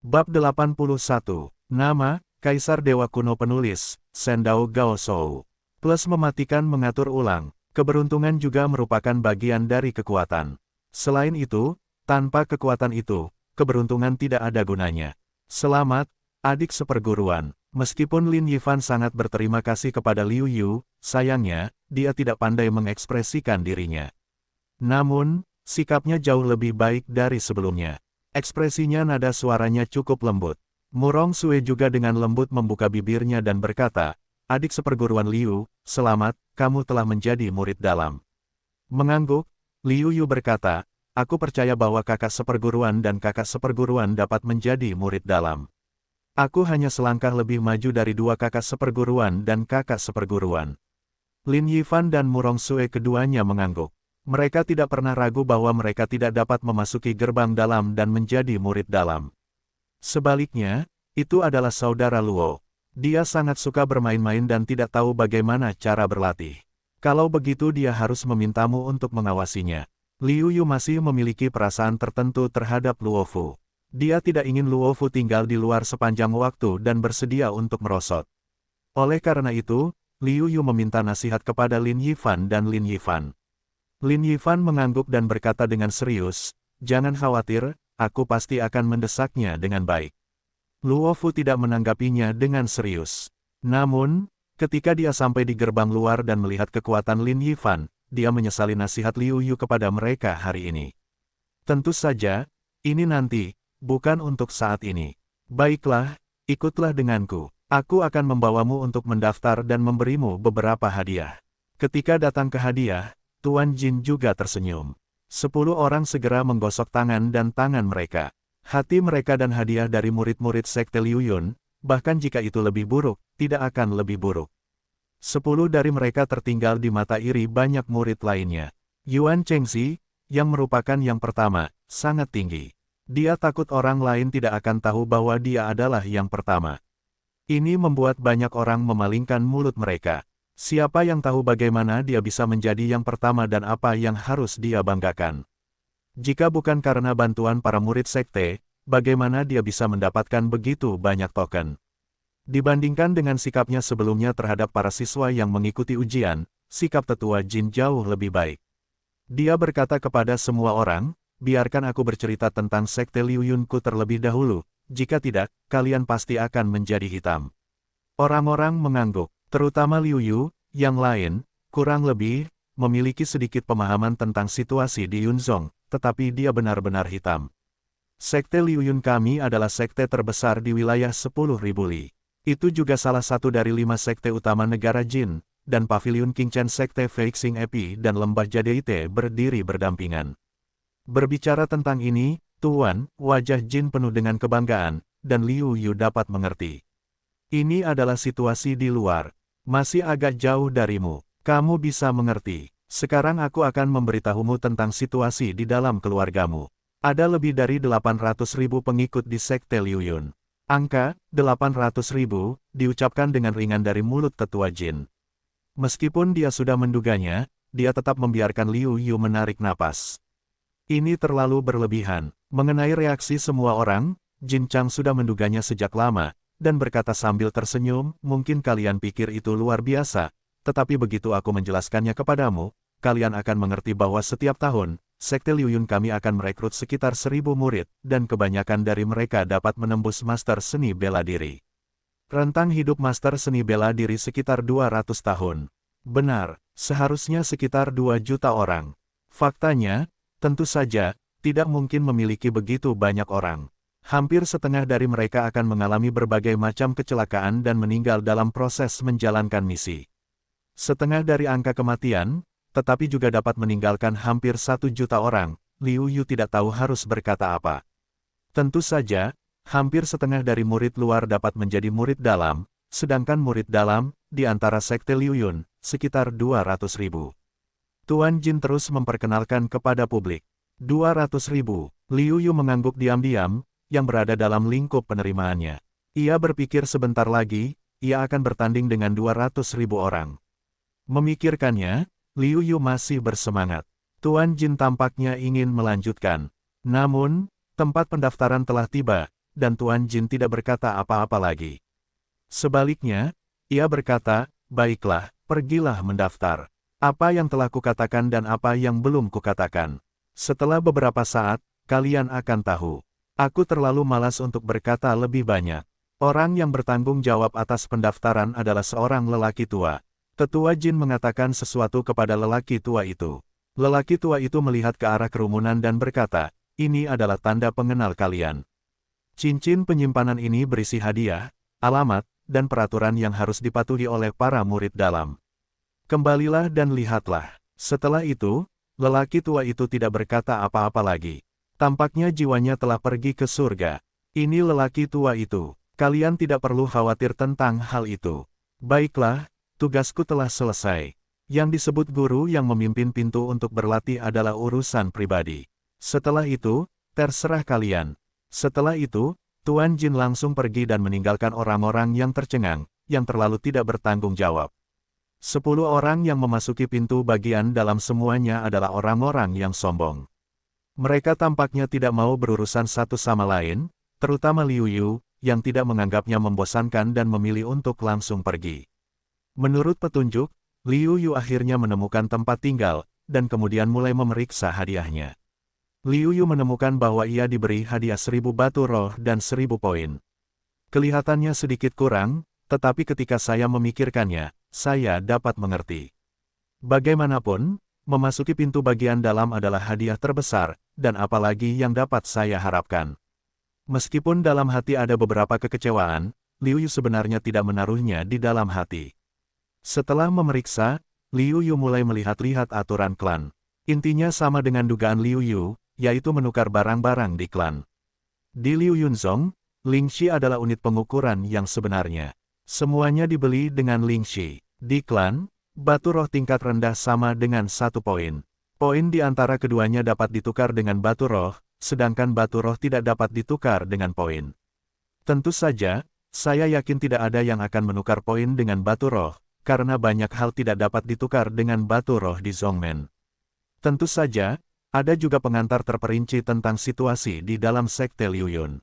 Bab 81. Nama, Kaisar Dewa Kuno Penulis, Sendao Gaoshou. Plus mematikan mengatur ulang, keberuntungan juga merupakan bagian dari kekuatan. Selain itu, tanpa kekuatan itu, keberuntungan tidak ada gunanya. Selamat, adik seperguruan. Meskipun Lin Yifan sangat berterima kasih kepada Liu Yu, sayangnya, dia tidak pandai mengekspresikan dirinya. Namun, sikapnya jauh lebih baik dari sebelumnya. Ekspresinya nada suaranya cukup lembut. Murong Sue juga dengan lembut membuka bibirnya dan berkata, "Adik seperguruan Liu, selamat, kamu telah menjadi murid dalam." Mengangguk, Liu Yu berkata, "Aku percaya bahwa kakak seperguruan dan kakak seperguruan dapat menjadi murid dalam. Aku hanya selangkah lebih maju dari dua kakak seperguruan dan kakak seperguruan." Lin Yifan dan Murong Sue keduanya mengangguk. Mereka tidak pernah ragu bahwa mereka tidak dapat memasuki gerbang dalam dan menjadi murid dalam. Sebaliknya, itu adalah saudara Luo. Dia sangat suka bermain-main dan tidak tahu bagaimana cara berlatih. Kalau begitu dia harus memintamu untuk mengawasinya. Liu Yu masih memiliki perasaan tertentu terhadap Luo Fu. Dia tidak ingin Luo Fu tinggal di luar sepanjang waktu dan bersedia untuk merosot. Oleh karena itu, Liu Yu meminta nasihat kepada Lin Yifan dan Lin Yifan. Lin Yifan mengangguk dan berkata dengan serius, "Jangan khawatir, aku pasti akan mendesaknya dengan baik." Luo Fu tidak menanggapinya dengan serius. Namun, ketika dia sampai di gerbang luar dan melihat kekuatan Lin Yifan, dia menyesali nasihat Liu Yu kepada mereka hari ini. Tentu saja, ini nanti, bukan untuk saat ini. Baiklah, ikutlah denganku. Aku akan membawamu untuk mendaftar dan memberimu beberapa hadiah. Ketika datang ke hadiah, Tuan Jin juga tersenyum. 10 orang segera menggosok tangan dan tangan mereka. Hati mereka dan hadiah dari murid-murid Sekte Liu Yun, bahkan jika itu lebih buruk, tidak akan lebih buruk. 10 dari mereka tertinggal di mata iri banyak murid lainnya. Yuan Chengxi, yang merupakan yang pertama, sangat tinggi. Dia takut orang lain tidak akan tahu bahwa dia adalah yang pertama. Ini membuat banyak orang memalingkan mulut mereka. Siapa yang tahu bagaimana dia bisa menjadi yang pertama dan apa yang harus dia banggakan? Jika bukan karena bantuan para murid sekte, bagaimana dia bisa mendapatkan begitu banyak token? Dibandingkan dengan sikapnya sebelumnya terhadap para siswa yang mengikuti ujian, sikap tetua Jin jauh lebih baik. Dia berkata kepada semua orang, "Biarkan aku bercerita tentang sekte Liu Yunku terlebih dahulu, jika tidak, kalian pasti akan menjadi hitam." Orang-orang mengangguk. Terutama Liu Yu, yang lain, kurang lebih, memiliki sedikit pemahaman tentang situasi di Yunzong, tetapi dia benar-benar hitam. Sekte Liu Yun kami adalah sekte terbesar di wilayah 10.000 li. Itu juga salah satu dari 5 sekte utama negara Jin, dan Pavilion Qingchen Sekte Feixing Epi dan Lembah Jadeite berdiri berdampingan. Berbicara tentang ini, Tuan, wajah Jin penuh dengan kebanggaan, dan Liu Yu dapat mengerti. Ini adalah situasi di luar. Masih agak jauh darimu. Kamu bisa mengerti. Sekarang aku akan memberitahumu tentang situasi di dalam keluargamu. Ada lebih dari 800.000 pengikut di Sekte Liu Yun. Angka 800.000 diucapkan dengan ringan dari mulut tetua Jin. Meskipun dia sudah menduganya, dia tetap membiarkan Liu Yu menarik napas. Ini terlalu berlebihan. Mengenai reaksi semua orang, Jin Chang sudah menduganya sejak lama, dan berkata sambil tersenyum, "Mungkin kalian pikir itu luar biasa, tetapi begitu aku menjelaskannya kepadamu, kalian akan mengerti bahwa setiap tahun, Sekte Liu Yun kami akan merekrut sekitar 1.000 murid, dan kebanyakan dari mereka dapat menembus Master Seni Bela Diri. Rentang hidup Master Seni Bela Diri sekitar 200 tahun. Benar, seharusnya sekitar 2 juta orang. Faktanya, tentu saja, tidak mungkin memiliki begitu banyak orang. Hampir setengah dari mereka akan mengalami berbagai macam kecelakaan dan meninggal dalam proses menjalankan misi. Setengah dari angka kematian, tetapi juga dapat meninggalkan hampir 1 juta orang. Liu Yu tidak tahu harus berkata apa. Tentu saja, hampir setengah dari murid luar dapat menjadi murid dalam, sedangkan murid dalam, di antara Sekte Liu Yun, sekitar 200.000. Tuan Jin terus memperkenalkan kepada publik. 200.000, Liu Yu mengangguk diam-diam, yang berada dalam lingkup penerimaannya. Ia berpikir sebentar lagi, ia akan bertanding dengan 200.000 orang. Memikirkannya, Liu Yu masih bersemangat. Tuan Jin tampaknya ingin melanjutkan. Namun, tempat pendaftaran telah tiba, dan Tuan Jin tidak berkata apa-apa lagi. Sebaliknya, ia berkata, "Baiklah, pergilah mendaftar. Apa yang telah kukatakan dan apa yang belum kukatakan. Setelah beberapa saat, kalian akan tahu. Aku terlalu malas untuk berkata lebih banyak." Orang yang bertanggung jawab atas pendaftaran adalah seorang lelaki tua. Tetua Jin mengatakan sesuatu kepada lelaki tua itu. Lelaki tua itu melihat ke arah kerumunan dan berkata, "Ini adalah tanda pengenal kalian. Cincin penyimpanan ini berisi hadiah, alamat, dan peraturan yang harus dipatuhi oleh para murid dalam. Kembalilah dan lihatlah." Setelah itu, lelaki tua itu tidak berkata apa-apa lagi. Tampaknya jiwanya telah pergi ke surga. Ini lelaki tua itu. Kalian tidak perlu khawatir tentang hal itu. Baiklah, tugasku telah selesai. Yang disebut guru yang memimpin pintu untuk berlatih adalah urusan pribadi. Setelah itu, terserah kalian. Setelah itu, Tuan Jin langsung pergi dan meninggalkan orang-orang yang tercengang, yang terlalu tidak bertanggung jawab. 10 orang yang memasuki pintu bagian dalam semuanya adalah orang-orang yang sombong. Mereka tampaknya tidak mau berurusan satu sama lain, terutama Liu Yu, yang tidak menganggapnya membosankan dan memilih untuk langsung pergi. Menurut petunjuk, Liu Yu akhirnya menemukan tempat tinggal, dan kemudian mulai memeriksa hadiahnya. Liu Yu menemukan bahwa ia diberi hadiah 1000 batu roh dan 1000 poin. Kelihatannya sedikit kurang, tetapi ketika saya memikirkannya, saya dapat mengerti. Bagaimanapun, memasuki pintu bagian dalam adalah hadiah terbesar, dan apalagi yang dapat saya harapkan. Meskipun dalam hati ada beberapa kekecewaan, Liu Yu sebenarnya tidak menaruhnya di dalam hati. Setelah memeriksa, Liu Yu mulai melihat-lihat aturan klan. Intinya sama dengan dugaan Liu Yu, yaitu menukar barang-barang di klan. Di Liu Yunzong, Lingxi adalah unit pengukuran yang sebenarnya. Semuanya dibeli dengan Lingxi. Di klan, batu roh tingkat rendah sama dengan 1 poin. Poin di antara keduanya dapat ditukar dengan batu roh, sedangkan batu roh tidak dapat ditukar dengan poin. Tentu saja, saya yakin tidak ada yang akan menukar poin dengan batu roh, karena banyak hal tidak dapat ditukar dengan batu roh di Zhongmen. Tentu saja, ada juga pengantar terperinci tentang situasi di dalam sekte Liu Yun.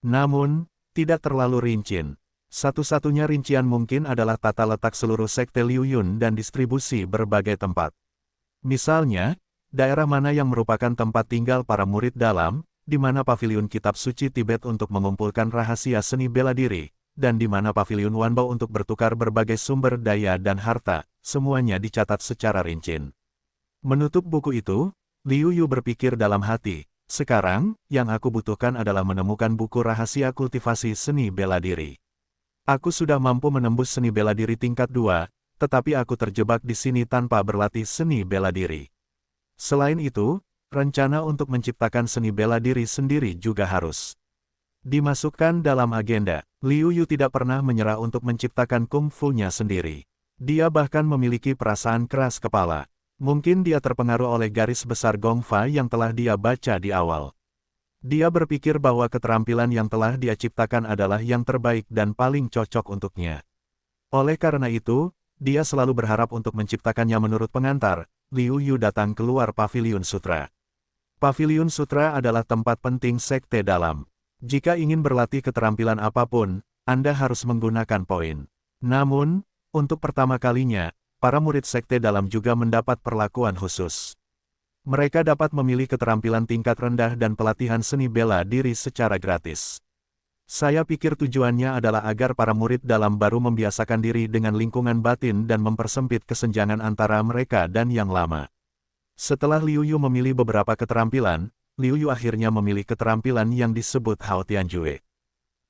Namun, tidak terlalu rinci. Satu-satunya rincian mungkin adalah tata letak seluruh sekte Liu Yun dan distribusi berbagai tempat. Misalnya, daerah mana yang merupakan tempat tinggal para murid dalam, di mana paviliun kitab suci Tibet untuk mengumpulkan rahasia seni bela diri, dan di mana paviliun Wanbao untuk bertukar berbagai sumber daya dan harta, semuanya dicatat secara rinci. Menutup buku itu, Liu Yu berpikir dalam hati, sekarang, yang aku butuhkan adalah menemukan buku rahasia kultivasi seni bela diri. Aku sudah mampu menembus seni bela diri tingkat 2, tetapi aku terjebak di sini tanpa berlatih seni bela diri. Selain itu, rencana untuk menciptakan seni bela diri sendiri juga harus dimasukkan dalam agenda. Liu Yu tidak pernah menyerah untuk menciptakan kungfu-nya sendiri. Dia bahkan memiliki perasaan keras kepala. Mungkin dia terpengaruh oleh garis besar Gongfa yang telah dia baca di awal. Dia berpikir bahwa keterampilan yang telah dia ciptakan adalah yang terbaik dan paling cocok untuknya. Oleh karena itu, dia selalu berharap untuk menciptakannya. Menurut pengantar, Liu Yu datang keluar Paviliun Sutra. Paviliun Sutra adalah tempat penting sekte dalam. Jika ingin berlatih keterampilan apapun, Anda harus menggunakan poin. Namun, untuk pertama kalinya, para murid sekte dalam juga mendapat perlakuan khusus. Mereka dapat memilih keterampilan tingkat rendah dan pelatihan seni bela diri secara gratis. Saya pikir tujuannya adalah agar para murid dalam baru membiasakan diri dengan lingkungan batin dan mempersempit kesenjangan antara mereka dan yang lama. Setelah Liu Yu memilih beberapa keterampilan, Liu Yu akhirnya memilih keterampilan yang disebut Hao Tianjue.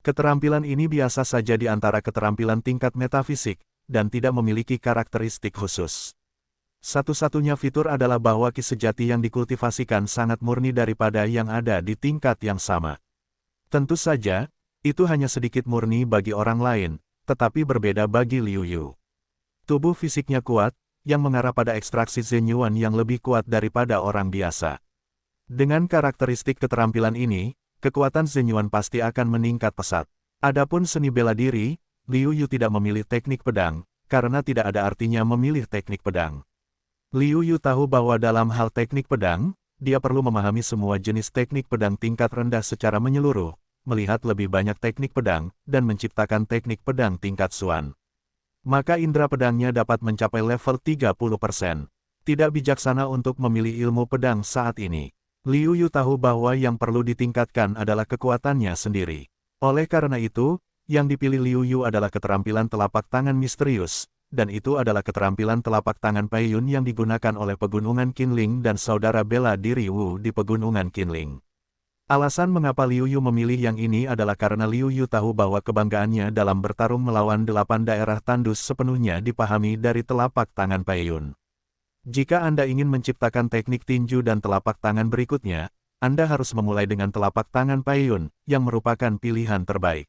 Keterampilan ini biasa saja di antara keterampilan tingkat metafisik, dan tidak memiliki karakteristik khusus. Satu-satunya fitur adalah bahwa ki sejati yang dikultivasikan sangat murni daripada yang ada di tingkat yang sama. Tentu saja, itu hanya sedikit murni bagi orang lain, tetapi berbeda bagi Liu Yu. Tubuh fisiknya kuat, yang mengarah pada ekstraksi Zenyuan yang lebih kuat daripada orang biasa. Dengan karakteristik keterampilan ini, kekuatan Zenyuan pasti akan meningkat pesat. Adapun seni bela diri, Liu Yu tidak memilih teknik pedang, karena tidak ada artinya memilih teknik pedang. Liu Yu tahu bahwa dalam hal teknik pedang, dia perlu memahami semua jenis teknik pedang tingkat rendah secara menyeluruh, melihat lebih banyak teknik pedang, dan menciptakan teknik pedang tingkat Xuan. Maka indera pedangnya dapat mencapai level 30%. Tidak bijaksana untuk memilih ilmu pedang saat ini. Liu Yu tahu bahwa yang perlu ditingkatkan adalah kekuatannya sendiri. Oleh karena itu, yang dipilih Liu Yu adalah keterampilan telapak tangan misterius, dan itu adalah keterampilan telapak tangan Peiyun yang digunakan oleh Pegunungan Qinling dan saudara bela diri Wu di Pegunungan Qinling. Alasan mengapa Liu Yu memilih yang ini adalah karena Liu Yu tahu bahwa kebanggaannya dalam bertarung melawan 8 daerah tandus sepenuhnya dipahami dari telapak tangan Peiyun. Jika Anda ingin menciptakan teknik tinju dan telapak tangan berikutnya, Anda harus memulai dengan telapak tangan Peiyun, yang merupakan pilihan terbaik.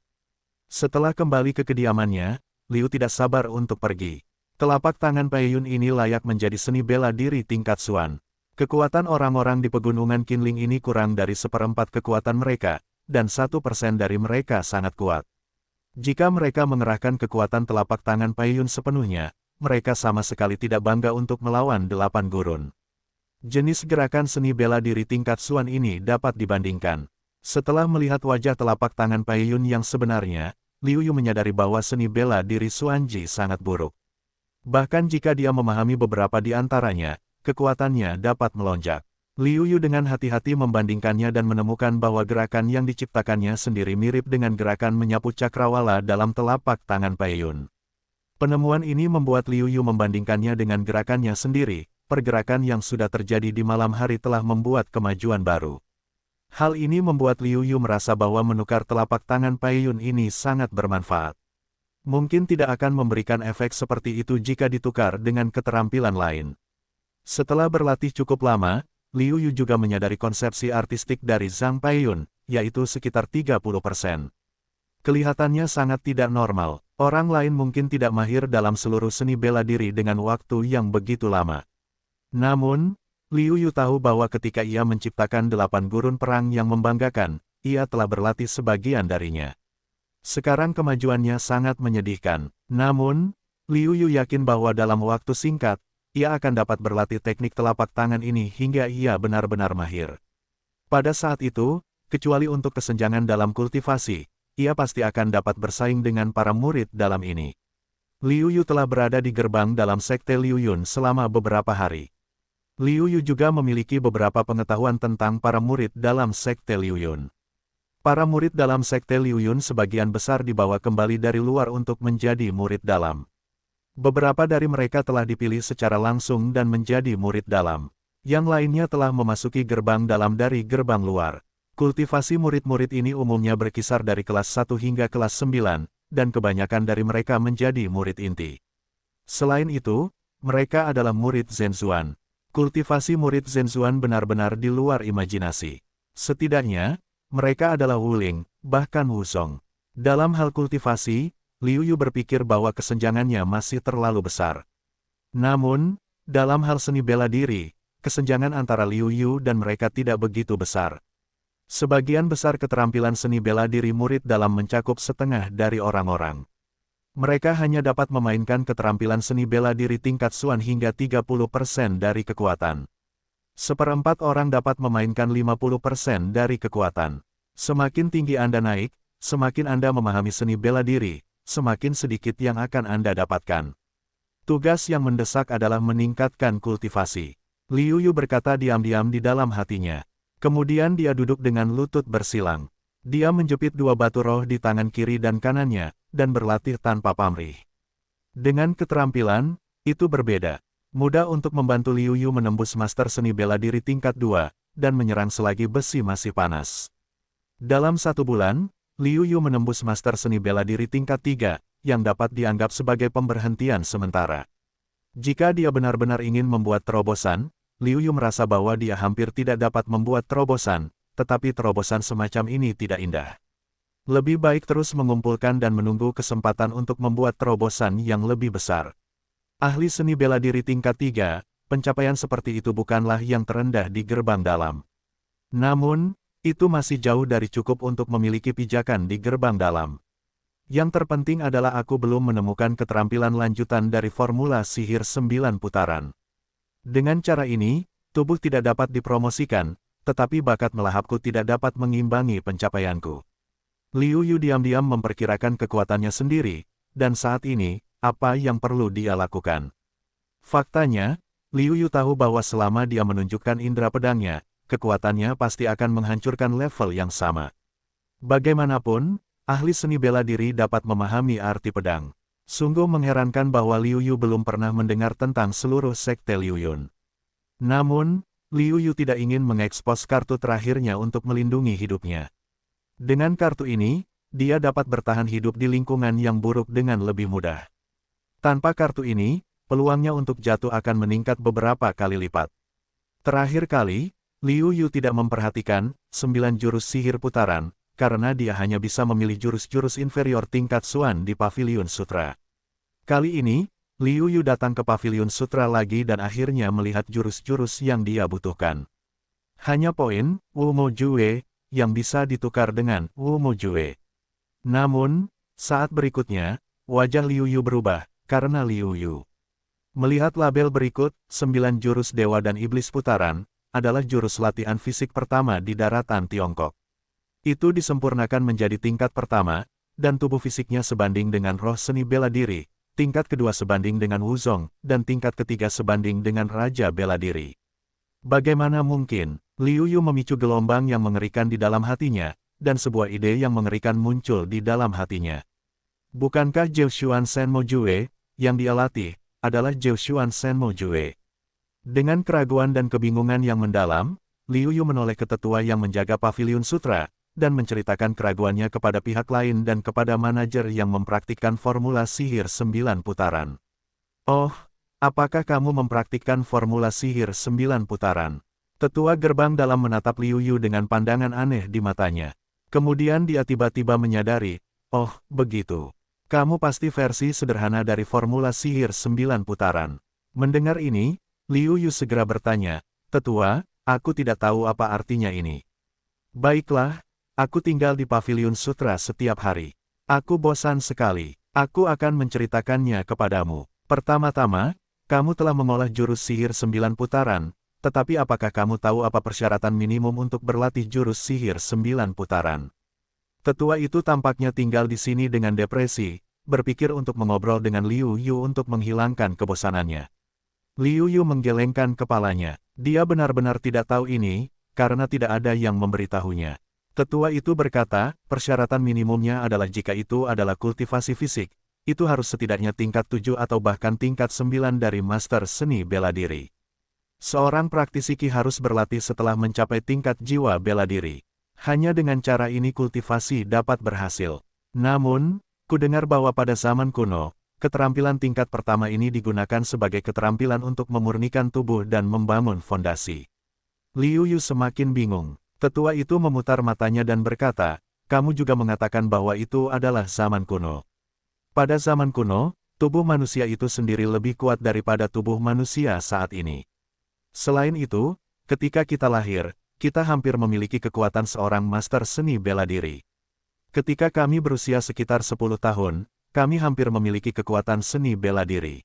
Setelah kembali ke kediamannya, Liu tidak sabar untuk pergi. Telapak tangan Peiyun ini layak menjadi seni bela diri tingkat Xuan. Kekuatan orang-orang di Pegunungan Qinling ini kurang dari 1/4 kekuatan mereka, dan 1% dari mereka sangat kuat. Jika mereka mengerahkan kekuatan telapak tangan Peiyun sepenuhnya, mereka sama sekali tidak bangga untuk melawan 8 gurun. Jenis gerakan seni bela diri tingkat Xuan ini dapat dibandingkan. Setelah melihat wajah telapak tangan Peiyun yang sebenarnya, Liu Yu menyadari bahwa seni bela diri Xuanji sangat buruk. Bahkan jika dia memahami beberapa di antaranya, kekuatannya dapat melonjak. Liu Yu dengan hati-hati membandingkannya dan menemukan bahwa gerakan yang diciptakannya sendiri mirip dengan gerakan menyapu cakrawala dalam telapak tangan Peiyun. Penemuan ini membuat Liu Yu membandingkannya dengan gerakannya sendiri. Pergerakan yang sudah terjadi di malam hari telah membuat kemajuan baru. Hal ini membuat Liu Yu merasa bahwa menukar telapak tangan Peiyun ini sangat bermanfaat. Mungkin tidak akan memberikan efek seperti itu jika ditukar dengan keterampilan lain. Setelah berlatih cukup lama, Liu Yu juga menyadari konsepsi artistik dari Zhang Peiyun, yaitu sekitar 30%. Kelihatannya sangat tidak normal. Orang lain mungkin tidak mahir dalam seluruh seni bela diri dengan waktu yang begitu lama. Namun, Liu Yu tahu bahwa ketika ia menciptakan 8 gurun perang yang membanggakan, ia telah berlatih sebagian darinya. Sekarang kemajuannya sangat menyedihkan. Namun, Liu Yu yakin bahwa dalam waktu singkat, ia akan dapat berlatih teknik telapak tangan ini hingga ia benar-benar mahir. Pada saat itu, kecuali untuk kesenjangan dalam kultivasi, ia pasti akan dapat bersaing dengan para murid dalam ini. Liu Yu telah berada di gerbang dalam sekte Liu Yun selama beberapa hari. Liu Yu juga memiliki beberapa pengetahuan tentang para murid dalam sekte Liu Yun. Para murid dalam sekte Liu Yun sebagian besar dibawa kembali dari luar untuk menjadi murid dalam. Beberapa dari mereka telah dipilih secara langsung dan menjadi murid dalam. Yang lainnya telah memasuki gerbang dalam dari gerbang luar. Kultivasi murid-murid ini umumnya berkisar dari kelas 1 hingga kelas 9, dan kebanyakan dari mereka menjadi murid inti. Selain itu, mereka adalah murid Zhenzuan. Kultivasi murid Zhenzuan benar-benar di luar imajinasi. Setidaknya, mereka adalah Wuling, bahkan Wusong. Dalam hal kultivasi, Liu Yu berpikir bahwa kesenjangannya masih terlalu besar. Namun, dalam hal seni bela diri, kesenjangan antara Liu Yu dan mereka tidak begitu besar. Sebagian besar keterampilan seni bela diri murid dalam mencakup setengah dari orang-orang. Mereka hanya dapat memainkan keterampilan seni bela diri tingkat Xuan hingga 30% dari kekuatan. 1/4 orang dapat memainkan 50% dari kekuatan. Semakin tinggi Anda naik, semakin Anda memahami seni bela diri, semakin sedikit yang akan Anda dapatkan. Tugas yang mendesak adalah meningkatkan kultivasi. Liu Yu berkata diam-diam di dalam hatinya. Kemudian dia duduk dengan lutut bersilang. Dia menjepit 2 batu roh di tangan kiri dan kanannya, dan berlatih tanpa pamrih. Dengan keterampilan, itu berbeda. Mudah untuk membantu Liu Yu menembus master seni bela diri tingkat 2, dan menyerang selagi besi masih panas. Dalam 1 bulan, Liu Yu menembus master seni bela diri tingkat 3, yang dapat dianggap sebagai pemberhentian sementara. Jika dia benar-benar ingin membuat terobosan, Liu Yu merasa bahwa dia hampir tidak dapat membuat terobosan, tetapi terobosan semacam ini tidak indah. Lebih baik terus mengumpulkan dan menunggu kesempatan untuk membuat terobosan yang lebih besar. Ahli seni bela diri tingkat 3, pencapaian seperti itu bukanlah yang terendah di gerbang dalam. Namun, itu masih jauh dari cukup untuk memiliki pijakan di gerbang dalam. Yang terpenting adalah aku belum menemukan keterampilan lanjutan dari formula sihir 9 putaran. Dengan cara ini, tubuh tidak dapat dipromosikan, tetapi bakat melahapku tidak dapat mengimbangi pencapaianku. Liu Yu diam-diam memperkirakan kekuatannya sendiri, dan saat ini, apa yang perlu dia lakukan? Faktanya, Liu Yu tahu bahwa selama dia menunjukkan indera pedangnya, kekuatannya pasti akan menghancurkan level yang sama. Bagaimanapun, ahli seni bela diri dapat memahami arti pedang. Sungguh mengherankan bahwa Liu Yu belum pernah mendengar tentang seluruh sekte Liu Yun. Namun, Liu Yu tidak ingin mengekspos kartu terakhirnya untuk melindungi hidupnya. Dengan kartu ini, dia dapat bertahan hidup di lingkungan yang buruk dengan lebih mudah. Tanpa kartu ini, peluangnya untuk jatuh akan meningkat beberapa kali lipat. Terakhir kali, Liu Yu tidak memperhatikan 9 jurus sihir putaran, karena dia hanya bisa memilih jurus-jurus inferior tingkat Xuan di Paviliun Sutra. Kali ini, Liu Yu datang ke Paviliun Sutra lagi dan akhirnya melihat jurus-jurus yang dia butuhkan. Hanya poin, Wu Mo Jue, yang bisa ditukar dengan Wu Mo Jue. Namun, saat berikutnya, wajah Liu Yu berubah, karena Liu Yu melihat label berikut, 9 jurus dewa dan iblis putaran, adalah jurus latihan fisik pertama di daratan Tiongkok. Itu disempurnakan menjadi tingkat pertama, dan tubuh fisiknya sebanding dengan roh seni bela diri, tingkat kedua sebanding dengan Wuzong, dan tingkat ketiga sebanding dengan Raja Bela Diri. Bagaimana mungkin, Liu Yu memicu gelombang yang mengerikan di dalam hatinya, dan sebuah ide yang mengerikan muncul di dalam hatinya. Bukankah Jiushuan Senmo Jue, yang dia latih, adalah Jiushuan Senmo Jue? Dengan keraguan dan kebingungan yang mendalam, Liu Yu menoleh ke tetua yang menjaga Paviliun Sutra, dan menceritakan keraguannya kepada pihak lain dan kepada manajer yang mempraktikkan formula sihir 9 putaran. Oh, apakah kamu mempraktikkan formula sihir 9 putaran? Tetua gerbang dalam menatap Liu Yu dengan pandangan aneh di matanya. Kemudian dia tiba-tiba menyadari, oh, begitu. Kamu pasti versi sederhana dari formula sihir 9 putaran. Mendengar ini, Liu Yu segera bertanya, Tetua, aku tidak tahu apa artinya ini. Baiklah, aku tinggal di Paviliun Sutra setiap hari. Aku bosan sekali. Aku akan menceritakannya kepadamu. Pertama-tama, kamu telah mengolah jurus sihir 9 putaran, tetapi apakah kamu tahu apa persyaratan minimum untuk berlatih jurus sihir 9 putaran? Tetua itu tampaknya tinggal di sini dengan depresi, berpikir untuk mengobrol dengan Liu Yu untuk menghilangkan kebosanannya. Liu Yu menggelengkan kepalanya. Dia benar-benar tidak tahu ini, karena tidak ada yang memberitahunya. Tetua itu berkata, persyaratan minimumnya adalah jika itu adalah kultivasi fisik, itu harus setidaknya tingkat 7 atau bahkan tingkat 9 dari master seni bela diri. Seorang praktisi Qi harus berlatih setelah mencapai tingkat jiwa bela diri. Hanya dengan cara ini kultivasi dapat berhasil. Namun, kudengar bahwa pada zaman kuno, keterampilan tingkat pertama ini digunakan sebagai keterampilan untuk memurnikan tubuh dan membangun fondasi. Liu Yu semakin bingung. Tetua itu memutar matanya dan berkata, kamu juga mengatakan bahwa itu adalah zaman kuno. Pada zaman kuno, tubuh manusia itu sendiri lebih kuat daripada tubuh manusia saat ini. Selain itu, ketika kita lahir, kita hampir memiliki kekuatan seorang master seni bela diri. Ketika kami berusia sekitar 10 tahun, kami hampir memiliki kekuatan seni bela diri.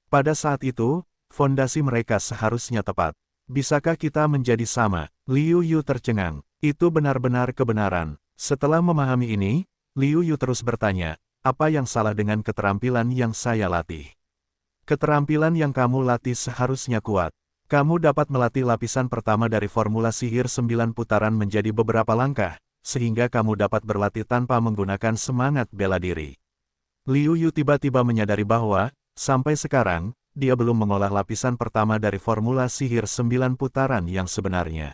Pada saat itu, fondasi mereka seharusnya tepat. Bisakah kita menjadi sama? Liu Yu tercengang. Itu benar-benar kebenaran. Setelah memahami ini, Liu Yu terus bertanya, apa yang salah dengan keterampilan yang saya latih? Keterampilan yang kamu latih seharusnya kuat. Kamu dapat melatih lapisan pertama dari formula sihir 9 putaran menjadi beberapa langkah, sehingga kamu dapat berlatih tanpa menggunakan semangat bela diri. Liu Yu tiba-tiba menyadari bahwa, sampai sekarang, dia belum mengolah lapisan pertama dari formula sihir 9 putaran yang sebenarnya.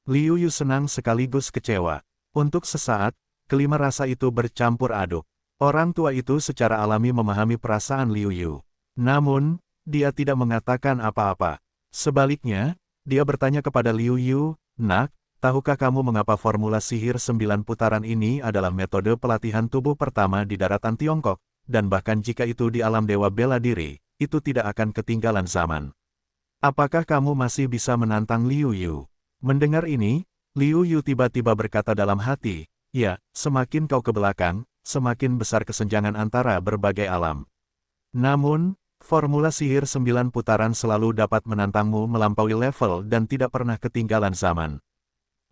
Liu Yu senang sekaligus kecewa. Untuk sesaat, kelima rasa itu bercampur aduk. Orang tua itu secara alami memahami perasaan Liu Yu. Namun, dia tidak mengatakan apa-apa. Sebaliknya, dia bertanya kepada Liu Yu, Nak, tahukah kamu mengapa formula sihir 9 putaran ini adalah metode pelatihan tubuh pertama di daratan Tiongkok, dan bahkan jika itu di alam dewa bela diri, itu tidak akan ketinggalan zaman. Apakah kamu masih bisa menantang Liu Yu? Mendengar ini, Liu Yu tiba-tiba berkata dalam hati, ya, semakin kau ke belakang, semakin besar kesenjangan antara berbagai alam. Namun, formula sihir 9 putaran selalu dapat menantangmu melampaui level dan tidak pernah ketinggalan zaman.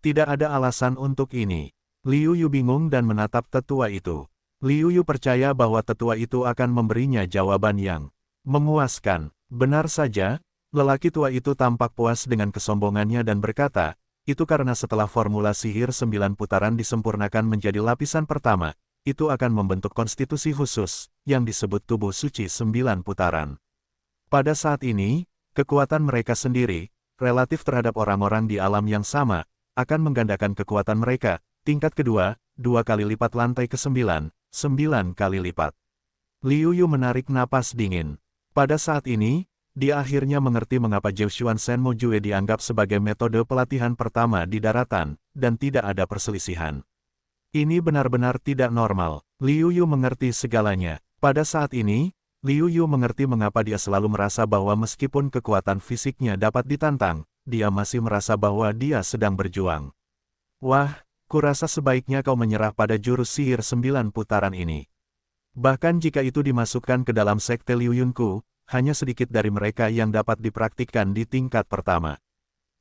Tidak ada alasan untuk ini. Liu Yu bingung dan menatap tetua itu. Liu Yu percaya bahwa tetua itu akan memberinya jawaban yang memuaskan. Benar saja, lelaki tua itu tampak puas dengan kesombongannya dan berkata, itu karena setelah formula sihir 9 putaran disempurnakan menjadi lapisan pertama, itu akan membentuk konstitusi khusus, yang disebut tubuh suci 9 putaran. Pada saat ini, kekuatan mereka sendiri, relatif terhadap orang-orang di alam yang sama, akan menggandakan kekuatan mereka. Tingkat kedua, 2 kali lipat lantai ke-9, 9 kali lipat. Liu Yu menarik napas dingin. Pada saat ini, dia akhirnya mengerti mengapa Zhoushuan Shenmo Jue dianggap sebagai metode pelatihan pertama di daratan, dan tidak ada perselisihan. Ini benar-benar tidak normal. Liu Yu mengerti segalanya. Pada saat ini, Liu Yu mengerti mengapa dia selalu merasa bahwa meskipun kekuatan fisiknya dapat ditantang, dia masih merasa bahwa dia sedang berjuang. Wah, kurasa sebaiknya kau menyerah pada jurus sihir 9 putaran ini. Bahkan jika itu dimasukkan ke dalam sekte Liu Yunku, hanya sedikit dari mereka yang dapat dipraktikkan di tingkat pertama.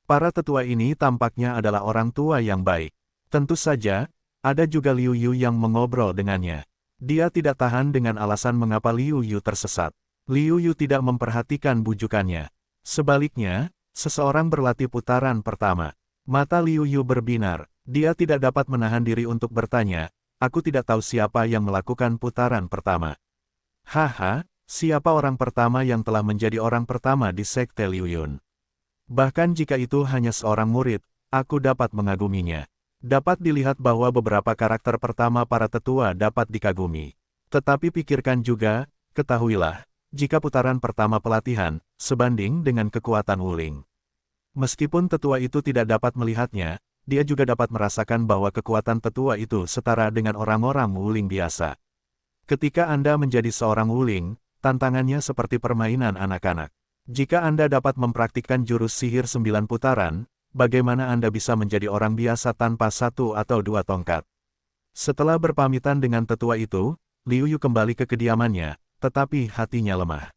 Para tetua ini tampaknya adalah orang tua yang baik. Tentu saja, ada juga Liu Yu yang mengobrol dengannya. Dia tidak tahan dengan alasan mengapa Liu Yu tersesat. Liu Yu tidak memperhatikan bujukannya. Sebaliknya, seseorang berlatih putaran pertama. Mata Liu Yu berbinar. Dia tidak dapat menahan diri untuk bertanya, aku tidak tahu siapa yang melakukan putaran pertama. Haha, siapa orang pertama yang telah menjadi orang pertama di sekte Liu Yun? Bahkan jika itu hanya seorang murid, aku dapat mengaguminya. Dapat dilihat bahwa beberapa karakter pertama para tetua dapat dikagumi. Tetapi pikirkan juga, ketahuilah, jika putaran pertama pelatihan, sebanding dengan kekuatan Wuling. Meskipun tetua itu tidak dapat melihatnya, dia juga dapat merasakan bahwa kekuatan tetua itu setara dengan orang-orang Wuling biasa. Ketika Anda menjadi seorang Wuling, tantangannya seperti permainan anak-anak. Jika Anda dapat mempraktikkan jurus sihir 9 putaran, bagaimana Anda bisa menjadi orang biasa tanpa 1 atau 2 tongkat? Setelah berpamitan dengan tetua itu, Liu Yu kembali ke kediamannya, tetapi hatinya lemah.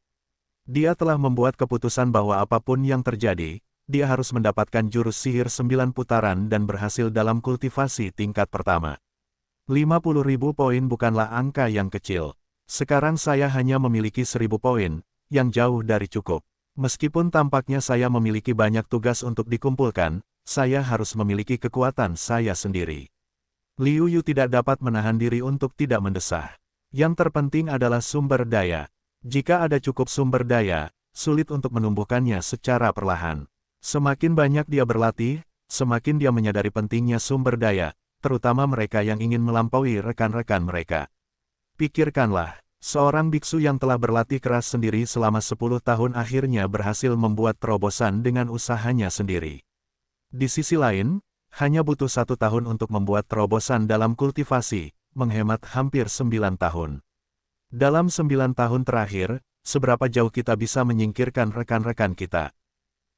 Dia telah membuat keputusan bahwa apapun yang terjadi, dia harus mendapatkan jurus sihir 9 putaran dan berhasil dalam kultivasi tingkat pertama. 50.000 poin bukanlah angka yang kecil. Sekarang saya hanya memiliki 1.000 poin, yang jauh dari cukup. Meskipun tampaknya saya memiliki banyak tugas untuk dikumpulkan, saya harus memiliki kekuatan saya sendiri. Liu Yu tidak dapat menahan diri untuk tidak mendesah. Yang terpenting adalah sumber daya. Jika ada cukup sumber daya, sulit untuk menumbuhkannya secara perlahan. Semakin banyak dia berlatih, semakin dia menyadari pentingnya sumber daya, terutama mereka yang ingin melampaui rekan-rekan mereka. Pikirkanlah, seorang biksu yang telah berlatih keras sendiri selama 10 tahun akhirnya berhasil membuat terobosan dengan usahanya sendiri. Di sisi lain, hanya butuh 1 tahun untuk membuat terobosan dalam kultivasi, menghemat hampir 9 tahun. Dalam 9 tahun terakhir, seberapa jauh kita bisa menyingkirkan rekan-rekan kita?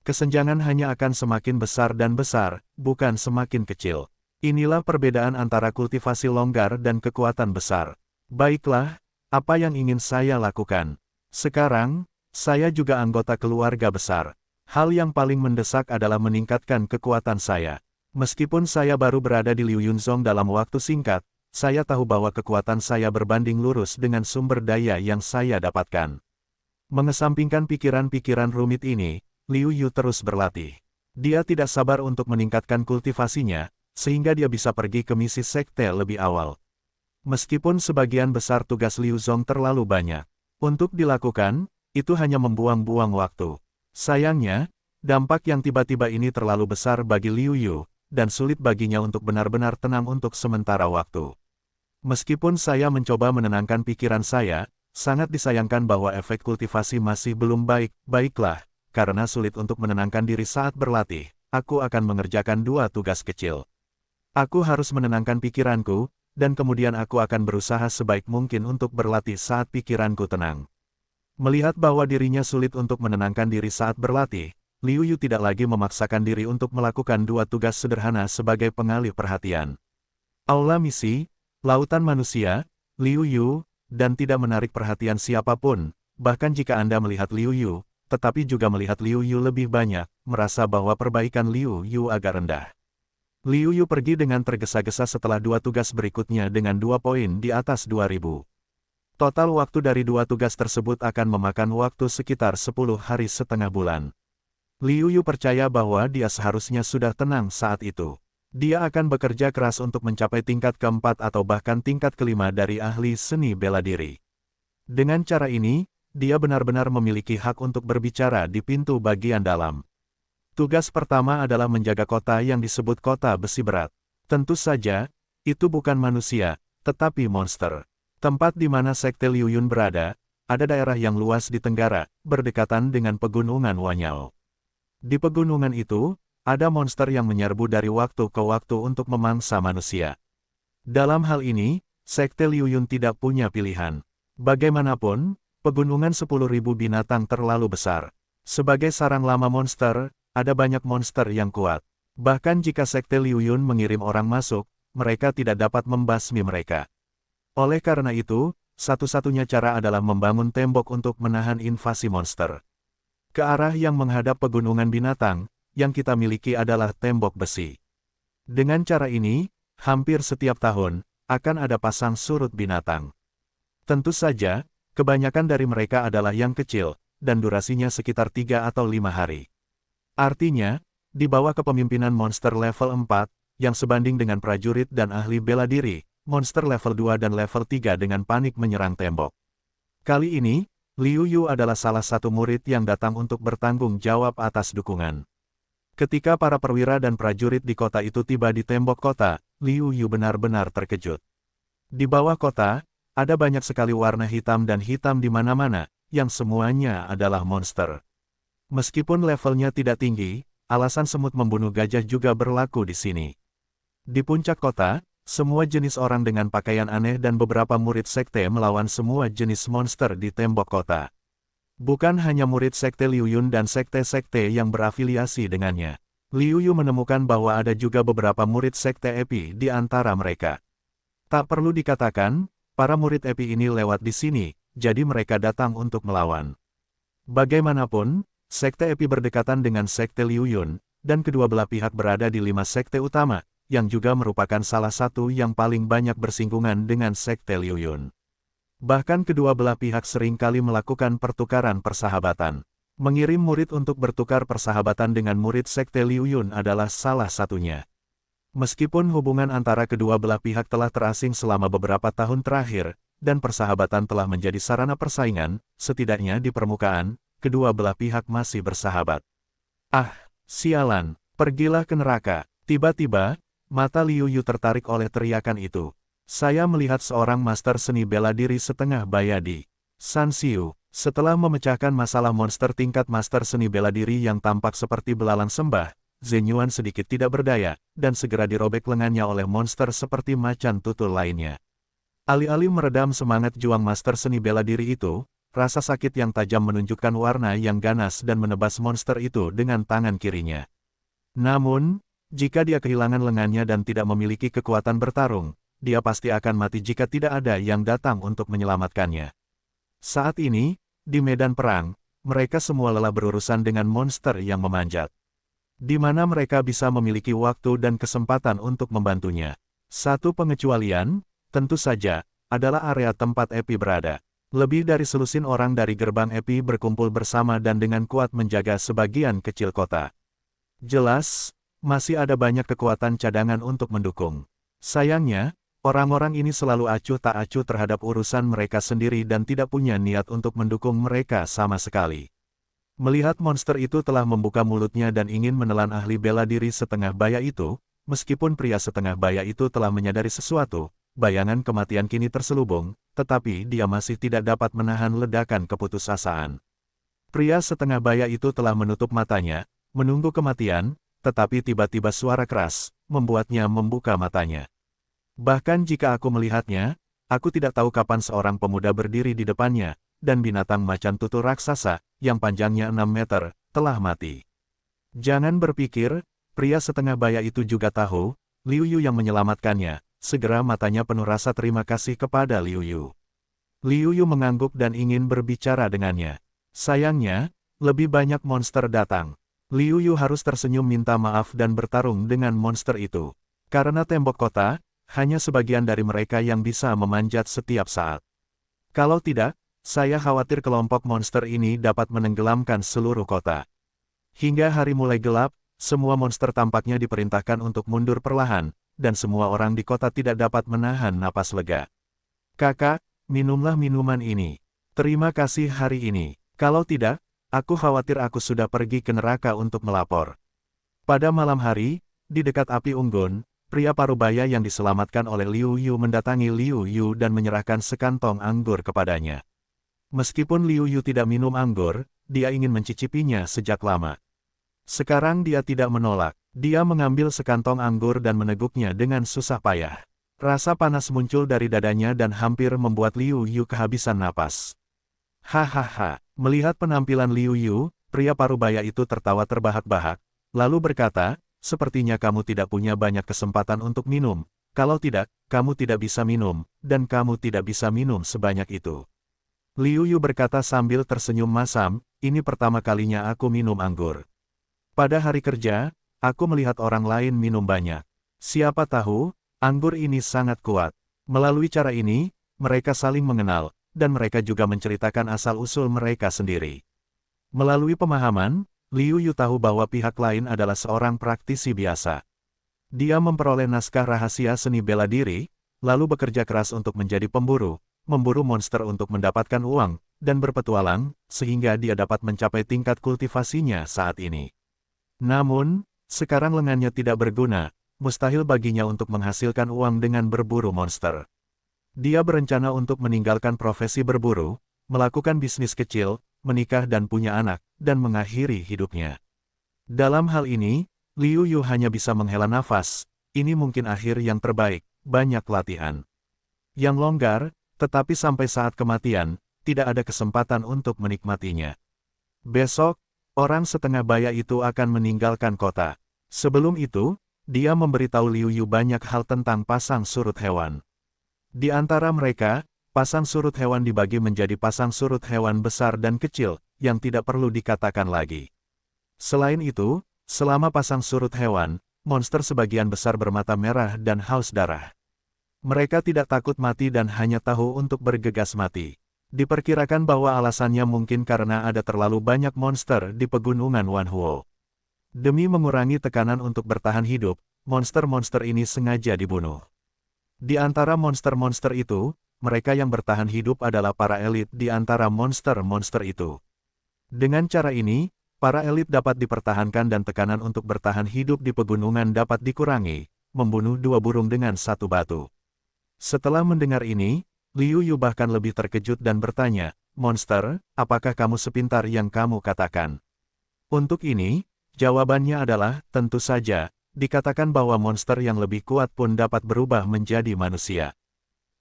Kesenjangan hanya akan semakin besar dan besar, bukan semakin kecil. Inilah perbedaan antara kultivasi longgar dan kekuatan besar. Baiklah, apa yang ingin saya lakukan? Sekarang, saya juga anggota keluarga besar. Hal yang paling mendesak adalah meningkatkan kekuatan saya. Meskipun saya baru berada di Liu Yunzong dalam waktu singkat, saya tahu bahwa kekuatan saya berbanding lurus dengan sumber daya yang saya dapatkan. Mengesampingkan pikiran-pikiran rumit ini, Liu Yu terus berlatih. Dia tidak sabar untuk meningkatkan kultivasinya, sehingga dia bisa pergi ke misi sekte lebih awal. Meskipun sebagian besar tugas Liu Zong terlalu banyak untuk dilakukan, itu hanya membuang-buang waktu. Sayangnya, dampak yang tiba-tiba ini terlalu besar bagi Liu Yu, dan sulit baginya untuk benar-benar tenang untuk sementara waktu. Meskipun saya mencoba menenangkan pikiran saya, sangat disayangkan bahwa efek kultivasi masih belum baik. Baiklah, karena sulit untuk menenangkan diri saat berlatih, aku akan mengerjakan 2 tugas kecil. Aku harus menenangkan pikiranku, dan kemudian aku akan berusaha sebaik mungkin untuk berlatih saat pikiranku tenang. Melihat bahwa dirinya sulit untuk menenangkan diri saat berlatih, Liu Yu tidak lagi memaksakan diri untuk melakukan 2 tugas sederhana sebagai pengalih perhatian. Aula misi, lautan manusia, Liu Yu, dan tidak menarik perhatian siapapun, bahkan jika Anda melihat Liu Yu, tetapi juga melihat Liu Yu lebih banyak, merasa bahwa perbaikan Liu Yu agak rendah. Liu Yu pergi dengan tergesa-gesa setelah dua tugas berikutnya dengan 2 poin di atas 2000. Total waktu dari dua tugas tersebut akan memakan waktu sekitar 10 hari setengah bulan. Liu Yu percaya bahwa dia seharusnya sudah tenang saat itu. Dia akan bekerja keras untuk mencapai tingkat keempat atau bahkan tingkat kelima dari ahli seni bela diri. Dengan cara ini, dia benar-benar memiliki hak untuk berbicara di pintu bagian dalam. Tugas pertama adalah menjaga kota yang disebut kota besi berat. Tentu saja, itu bukan manusia, tetapi monster. Tempat di mana Sekte Liu Yun berada, ada daerah yang luas di tenggara, berdekatan dengan pegunungan Wanyao. Di pegunungan itu, ada monster yang menyerbu dari waktu ke waktu untuk memangsa manusia. Dalam hal ini, Sekte Liu Yun tidak punya pilihan. Bagaimanapun, pegunungan 10.000 binatang terlalu besar. Sebagai sarang lama monster, ada banyak monster yang kuat. Bahkan jika Sekte Liu Yun mengirim orang masuk, mereka tidak dapat membasmi mereka. Oleh karena itu, satu-satunya cara adalah membangun tembok untuk menahan invasi monster. Ke arah yang menghadap pegunungan binatang, yang kita miliki adalah tembok besi. Dengan cara ini, hampir setiap tahun, akan ada pasang surut binatang. Tentu saja, kebanyakan dari mereka adalah yang kecil, dan durasinya sekitar 3 atau 5 hari. Artinya, di bawah kepemimpinan monster level 4, yang sebanding dengan prajurit dan ahli bela diri, monster level 2 dan level 3 dengan panik menyerang tembok. Kali ini, Liu Yu adalah salah satu murid yang datang untuk bertanggung jawab atas dukungan. Ketika para perwira dan prajurit di kota itu tiba di tembok kota, Liu Yu benar-benar terkejut. Di bawah kota, ada banyak sekali warna hitam dan hitam di mana-mana, yang semuanya adalah monster. Meskipun levelnya tidak tinggi, alasan semut membunuh gajah juga berlaku di sini. Di puncak kota, semua jenis orang dengan pakaian aneh dan beberapa murid sekte melawan semua jenis monster di tembok kota. Bukan hanya murid sekte Liu Yun dan sekte-sekte yang berafiliasi dengannya. Liu Yu menemukan bahwa ada juga beberapa murid sekte Epi di antara mereka. Tak perlu dikatakan, para murid Epi ini lewat di sini, jadi mereka datang untuk melawan. Bagaimanapun, sekte Epi berdekatan dengan sekte Liu Yun, dan kedua belah pihak berada di 5 sekte utama, yang juga merupakan salah satu yang paling banyak bersinggungan dengan sekte Liu Yun. Bahkan kedua belah pihak sering kali melakukan pertukaran persahabatan. Mengirim murid untuk bertukar persahabatan dengan murid sekte Liu Yun adalah salah satunya. Meskipun hubungan antara kedua belah pihak telah terasing selama beberapa tahun terakhir, dan persahabatan telah menjadi sarana persaingan, setidaknya di permukaan, kedua belah pihak masih bersahabat. Ah, sialan, pergilah ke neraka. Tiba-tiba, mata Liu Yu tertarik oleh teriakan itu. Saya melihat seorang master seni bela diri setengah baya di San Xiu. Setelah memecahkan masalah monster tingkat master seni bela diri yang tampak seperti belalang sembah, Zhen Yuan sedikit tidak berdaya, dan segera dirobek lengannya oleh monster seperti macan tutul lainnya. Alih-alih meredam semangat juang master seni bela diri itu, rasa sakit yang tajam menunjukkan warna yang ganas dan menebas monster itu dengan tangan kirinya. Namun, jika dia kehilangan lengannya dan tidak memiliki kekuatan bertarung, dia pasti akan mati jika tidak ada yang datang untuk menyelamatkannya. Saat ini, di medan perang, mereka semua lelah berurusan dengan monster yang memanjat. Di mana mereka bisa memiliki waktu dan kesempatan untuk membantunya. Satu pengecualian, tentu saja, adalah area tempat Epi berada. Lebih dari selusin orang dari gerbang Epi berkumpul bersama dan dengan kuat menjaga sebagian kecil kota. Jelas, masih ada banyak kekuatan cadangan untuk mendukung. Sayangnya, orang-orang ini selalu acuh tak acuh terhadap urusan mereka sendiri dan tidak punya niat untuk mendukung mereka sama sekali. Melihat monster itu telah membuka mulutnya dan ingin menelan ahli bela diri setengah baya itu, meskipun pria setengah baya itu telah menyadari sesuatu, bayangan kematian kini terselubung, tetapi dia masih tidak dapat menahan ledakan keputusasaan. Pria setengah baya itu telah menutup matanya, menunggu kematian, tetapi tiba-tiba suara keras, membuatnya membuka matanya. Bahkan jika aku melihatnya, aku tidak tahu kapan seorang pemuda berdiri di depannya, dan binatang macan tutul raksasa, yang panjangnya 6 meter, telah mati. Jangan berpikir, pria setengah baya itu juga tahu, Liu Yu yang menyelamatkannya, segera matanya penuh rasa terima kasih kepada Liu Yu. Liu Yu mengangguk dan ingin berbicara dengannya. Sayangnya, lebih banyak monster datang. Liu Yu harus tersenyum minta maaf dan bertarung dengan monster itu. Karena tembok kota, hanya sebagian dari mereka yang bisa memanjat setiap saat. Kalau tidak, saya khawatir kelompok monster ini dapat menenggelamkan seluruh kota. Hingga hari mulai gelap, semua monster tampaknya diperintahkan untuk mundur perlahan, dan semua orang di kota tidak dapat menahan napas lega. Kakak, minumlah minuman ini. Terima kasih hari ini. Kalau tidak, aku khawatir aku sudah pergi ke neraka untuk melapor. Pada malam hari, di dekat api unggun, pria parubaya yang diselamatkan oleh Liu Yu mendatangi Liu Yu dan menyerahkan sekantong anggur kepadanya. Meskipun Liu Yu tidak minum anggur, dia ingin mencicipinya sejak lama. Sekarang dia tidak menolak. Dia mengambil sekantong anggur dan meneguknya dengan susah payah. Rasa panas muncul dari dadanya dan hampir membuat Liu Yu kehabisan napas. Hahaha, melihat penampilan Liu Yu, pria parubaya itu tertawa terbahak-bahak, lalu berkata, sepertinya kamu tidak punya banyak kesempatan untuk minum. Kalau tidak, kamu tidak bisa minum, dan kamu tidak bisa minum sebanyak itu. Liu Yu berkata sambil tersenyum masam, ini pertama kalinya aku minum anggur. Pada hari kerja, aku melihat orang lain minum banyak. Siapa tahu, anggur ini sangat kuat. Melalui cara ini, mereka saling mengenal, dan mereka juga menceritakan asal-usul mereka sendiri. Melalui pemahaman, Liu Yu tahu bahwa pihak lain adalah seorang praktisi biasa. Dia memperoleh naskah rahasia seni bela diri, lalu bekerja keras untuk menjadi pemburu, memburu monster untuk mendapatkan uang, dan berpetualang, sehingga dia dapat mencapai tingkat kultivasinya saat ini. Namun, sekarang lengannya tidak berguna, mustahil baginya untuk menghasilkan uang dengan berburu monster. Dia berencana untuk meninggalkan profesi berburu, melakukan bisnis kecil, menikah dan punya anak, dan mengakhiri hidupnya. Dalam hal ini, Liu Yu hanya bisa menghela nafas, ini mungkin akhir yang terbaik, banyak latihan. Yang longgar, tetapi sampai saat kematian, tidak ada kesempatan untuk menikmatinya. Besok, orang setengah baya itu akan meninggalkan kota. Sebelum itu, dia memberitahu Liu Yu banyak hal tentang pasang surut hewan. Di antara mereka, pasang surut hewan dibagi menjadi pasang surut hewan besar dan kecil, yang tidak perlu dikatakan lagi. Selain itu, selama pasang surut hewan, monster sebagian besar bermata merah dan haus darah. Mereka tidak takut mati dan hanya tahu untuk bergegas mati. Diperkirakan bahwa alasannya mungkin karena ada terlalu banyak monster di pegunungan Wanhuo. Demi mengurangi tekanan untuk bertahan hidup, monster-monster ini sengaja dibunuh. Di antara monster-monster itu, mereka yang bertahan hidup adalah para elit di antara monster-monster itu. Dengan cara ini, para elit dapat dipertahankan dan tekanan untuk bertahan hidup di pegunungan dapat dikurangi, membunuh dua burung dengan satu batu. Setelah mendengar ini, Liu Yu bahkan lebih terkejut dan bertanya, monster, apakah kamu sepintar yang kamu katakan? Untuk ini, jawabannya adalah, tentu saja, dikatakan bahwa monster yang lebih kuat pun dapat berubah menjadi manusia.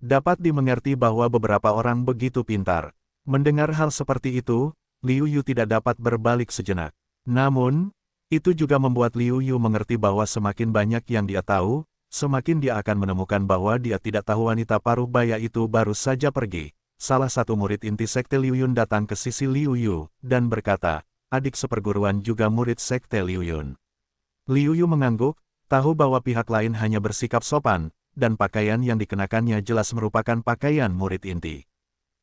Dapat dimengerti bahwa beberapa orang begitu pintar. Mendengar hal seperti itu, Liu Yu tidak dapat berbalik sejenak. Namun, itu juga membuat Liu Yu mengerti bahwa semakin banyak yang dia tahu, semakin dia akan menemukan bahwa dia tidak tahu wanita paruh baya itu baru saja pergi. Salah satu murid inti sekte Liu Yun datang ke sisi Liu Yu, dan berkata, adik seperguruan juga murid sekte Liu Yun. Liu Yu mengangguk, tahu bahwa pihak lain hanya bersikap sopan, dan pakaian yang dikenakannya jelas merupakan pakaian murid inti.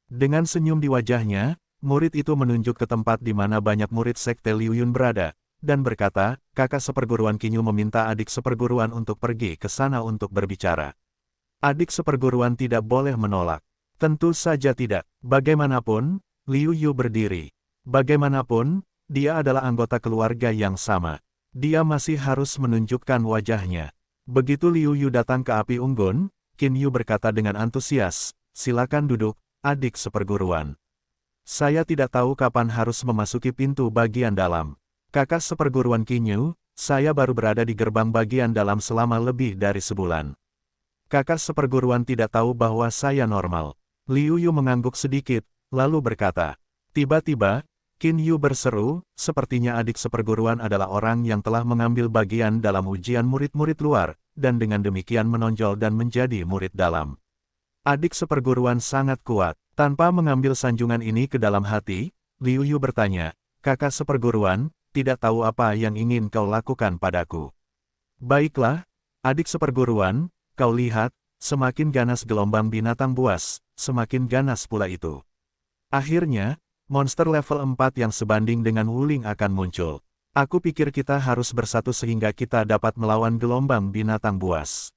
Dengan senyum di wajahnya, murid itu menunjuk ke tempat di mana banyak murid sekte Liu Yun berada, dan berkata, kakak seperguruan Qinyu meminta adik seperguruan untuk pergi ke sana untuk berbicara. Adik seperguruan tidak boleh menolak. Tentu saja tidak. Bagaimanapun, Liu Yu berdiri. Bagaimanapun, dia adalah anggota keluarga yang sama. Dia masih harus menunjukkan wajahnya. Begitu Liu Yu datang ke api unggun, Qin Yu berkata dengan antusias, silakan duduk, adik seperguruan. Saya tidak tahu kapan harus memasuki pintu bagian dalam. Kakak seperguruan Qin Yu, saya baru berada di gerbang bagian dalam selama lebih dari sebulan. Kakak seperguruan tidak tahu bahwa saya normal. Liu Yu mengangguk sedikit, lalu berkata. Tiba-tiba, Qin Yu berseru, sepertinya adik seperguruan adalah orang yang telah mengambil bagian dalam ujian murid-murid luar, dan dengan demikian menonjol dan menjadi murid dalam. Adik seperguruan sangat kuat. Tanpa mengambil sanjungan ini ke dalam hati, Liu Yu bertanya, kakak seperguruan, tidak tahu apa yang ingin kau lakukan padaku. Baiklah, adik seperguruan, kau lihat, semakin ganas gelombang binatang buas, semakin ganas pula itu. Akhirnya, monster level 4 yang sebanding dengan Wuling akan muncul. Aku pikir kita harus bersatu sehingga kita dapat melawan gelombang binatang buas.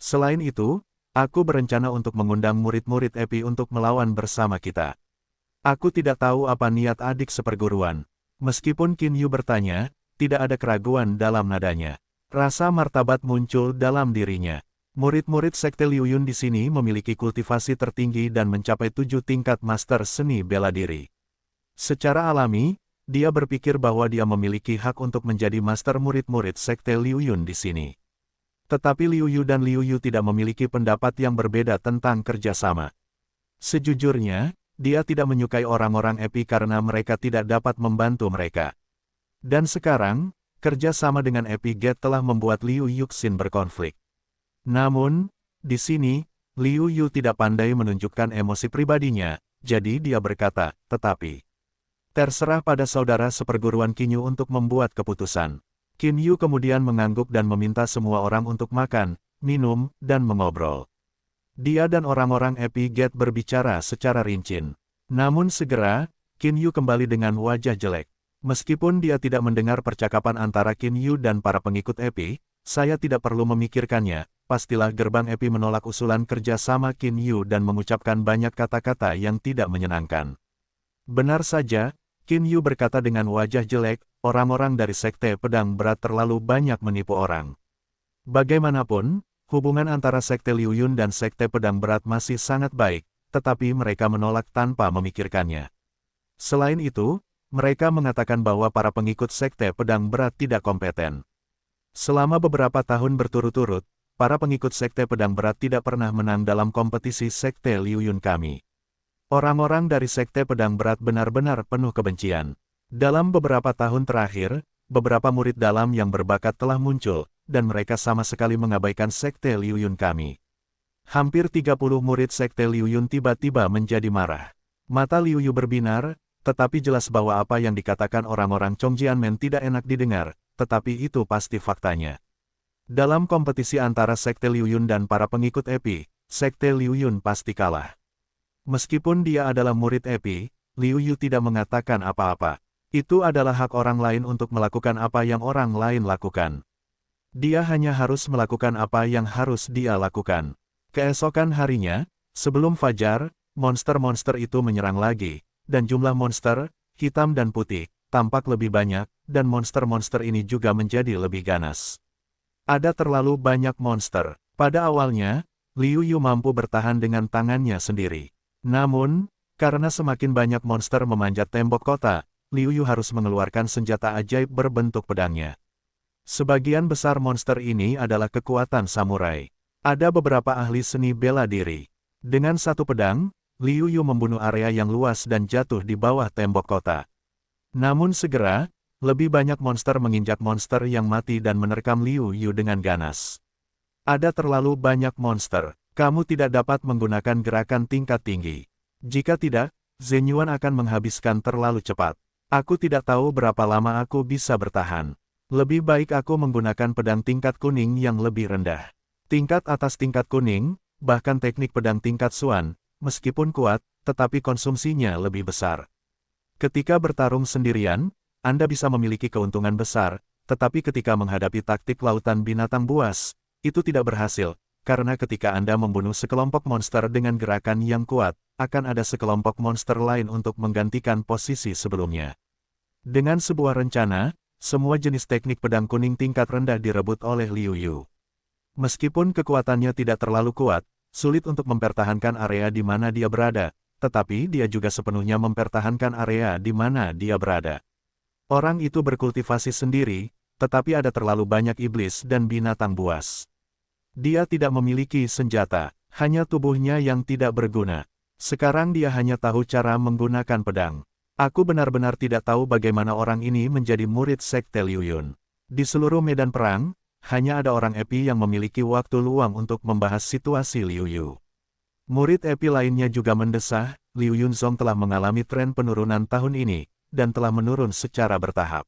Selain itu, aku berencana untuk mengundang murid-murid Epi untuk melawan bersama kita. Aku tidak tahu apa niat adik seperguruan. Meskipun Qin Yu bertanya, tidak ada keraguan dalam nadanya. Rasa martabat muncul dalam dirinya. Murid-murid Sekte Liu Yun di sini memiliki kultivasi tertinggi dan mencapai 7 tingkat master seni bela diri. Secara alami, dia berpikir bahwa dia memiliki hak untuk menjadi master murid-murid Sekte Liu Yun di sini. Tetapi Liu Yu dan Liu Yu tidak memiliki pendapat yang berbeda tentang kerjasama. Sejujurnya, dia tidak menyukai orang-orang Epi karena mereka tidak dapat membantu mereka. Dan sekarang, kerja sama dengan Epi Gate telah membuat Liu Yuxin berkonflik. Namun, di sini, Liu Yu tidak pandai menunjukkan emosi pribadinya, jadi dia berkata, tetapi terserah pada saudara seperguruan Qin Yu untuk membuat keputusan. Qin Yu kemudian mengangguk dan meminta semua orang untuk makan, minum, dan mengobrol. Dia dan orang-orang Epi Gate berbicara secara rinci. Namun segera, Qin Yu kembali dengan wajah jelek. Meskipun dia tidak mendengar percakapan antara Qin Yu dan para pengikut Epi, saya tidak perlu memikirkannya, pastilah gerbang Epi menolak usulan kerja sama Qin Yu dan mengucapkan banyak kata-kata yang tidak menyenangkan. Benar saja, Qin Yu berkata dengan wajah jelek, orang-orang dari Sekte Pedang Berat terlalu banyak menipu orang. Bagaimanapun, hubungan antara Sekte Liu Yun dan Sekte Pedang Berat masih sangat baik, tetapi mereka menolak tanpa memikirkannya. Selain itu, mereka mengatakan bahwa para pengikut Sekte Pedang Berat tidak kompeten. Selama beberapa tahun berturut-turut, para pengikut Sekte Pedang Berat tidak pernah menang dalam kompetisi Sekte Liu Yun kami. Orang-orang dari Sekte Pedang Berat benar-benar penuh kebencian. Dalam beberapa tahun terakhir, beberapa murid dalam yang berbakat telah muncul, dan mereka sama sekali mengabaikan Sekte Liu Yun kami. Hampir 30 murid Sekte Liu Yun tiba-tiba menjadi marah. Mata Liu Yu berbinar, tetapi jelas bahwa apa yang dikatakan orang-orang Chongjianmen tidak enak didengar, tetapi itu pasti faktanya. Dalam kompetisi antara Sekte Liu Yun dan para pengikut Epi, Sekte Liu Yun pasti kalah. Meskipun dia adalah murid Epi, Liu Yu tidak mengatakan apa-apa. Itu adalah hak orang lain untuk melakukan apa yang orang lain lakukan. Dia hanya harus melakukan apa yang harus dia lakukan. Keesokan harinya, sebelum fajar, monster-monster itu menyerang lagi, dan jumlah monster, hitam dan putih, tampak lebih banyak, dan monster-monster ini juga menjadi lebih ganas. Ada terlalu banyak monster. Pada awalnya, Liu Yu mampu bertahan dengan tangannya sendiri. Namun, karena semakin banyak monster memanjat tembok kota, Liu Yu harus mengeluarkan senjata ajaib berbentuk pedangnya. Sebagian besar monster ini adalah kekuatan samurai. Ada beberapa ahli seni bela diri. Dengan satu pedang, Liu Yu membunuh area yang luas dan jatuh di bawah tembok kota. Namun segera, lebih banyak monster menginjak monster yang mati dan menerkam Liu Yu dengan ganas. Ada terlalu banyak monster. Kamu tidak dapat menggunakan gerakan tingkat tinggi. Jika tidak, Zhen Yuan akan menghabiskan terlalu cepat. Aku tidak tahu berapa lama aku bisa bertahan. Lebih baik aku menggunakan pedang tingkat kuning yang lebih rendah. Tingkat atas tingkat kuning, bahkan teknik pedang tingkat Xuan, meskipun kuat, tetapi konsumsinya lebih besar. Ketika bertarung sendirian, Anda bisa memiliki keuntungan besar, tetapi ketika menghadapi taktik lautan binatang buas, itu tidak berhasil, karena ketika Anda membunuh sekelompok monster dengan gerakan yang kuat, akan ada sekelompok monster lain untuk menggantikan posisi sebelumnya. Dengan sebuah rencana, semua jenis teknik pedang kuning tingkat rendah direbut oleh Liu Yu. Meskipun kekuatannya tidak terlalu kuat, sulit untuk mempertahankan area di mana dia berada, tetapi dia juga sepenuhnya mempertahankan area di mana dia berada. Orang itu berkultivasi sendiri, tetapi ada terlalu banyak iblis dan binatang buas. Dia tidak memiliki senjata, hanya tubuhnya yang tidak berguna. Sekarang dia hanya tahu cara menggunakan pedang. Aku benar-benar tidak tahu bagaimana orang ini menjadi murid Sekte Liu Yun. Di seluruh medan perang, hanya ada orang Epi yang memiliki waktu luang untuk membahas situasi Liu Yu. Murid Epi lainnya juga mendesah, Liu Yunzong telah mengalami tren penurunan tahun ini, dan telah menurun secara bertahap.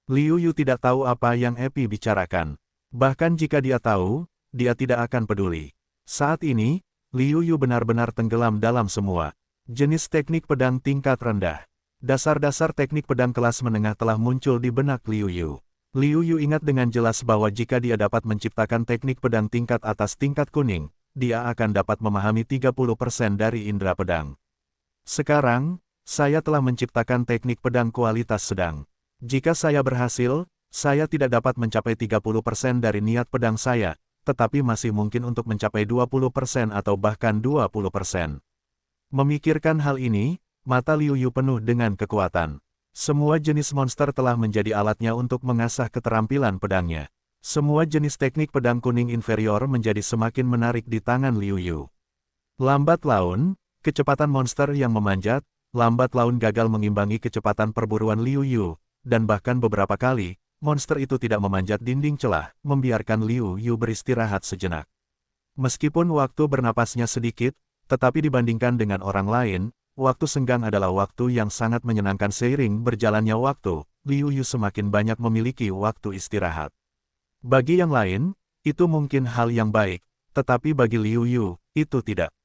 Liu Yu tidak tahu apa yang Epi bicarakan. Bahkan jika dia tahu, dia tidak akan peduli. Saat ini, Liu Yu benar-benar tenggelam dalam semua jenis teknik pedang tingkat rendah. Dasar-dasar teknik pedang kelas menengah telah muncul di benak Liu Yu. Liu Yu ingat dengan jelas bahwa jika dia dapat menciptakan teknik pedang tingkat atas tingkat kuning, dia akan dapat memahami 30% dari indera pedang. Sekarang, saya telah menciptakan teknik pedang kualitas sedang. Jika saya berhasil, saya tidak dapat mencapai 30% dari niat pedang saya, tetapi masih mungkin untuk mencapai 20% atau bahkan 20%. Memikirkan hal ini, mata Liu Yu penuh dengan kekuatan. Semua jenis monster telah menjadi alatnya untuk mengasah keterampilan pedangnya. Semua jenis teknik pedang kuning inferior menjadi semakin menarik di tangan Liu Yu. Lambat laun, kecepatan monster yang memanjat, lambat laun gagal mengimbangi kecepatan perburuan Liu Yu. Dan bahkan beberapa kali, monster itu tidak memanjat dinding celah, membiarkan Liu Yu beristirahat sejenak. Meskipun waktu bernapasnya sedikit, tetapi dibandingkan dengan orang lain, waktu senggang adalah waktu yang sangat menyenangkan. Seiring berjalannya waktu, Liu Yu semakin banyak memiliki waktu istirahat. Bagi yang lain, itu mungkin hal yang baik, tetapi bagi Liu Yu, itu tidak.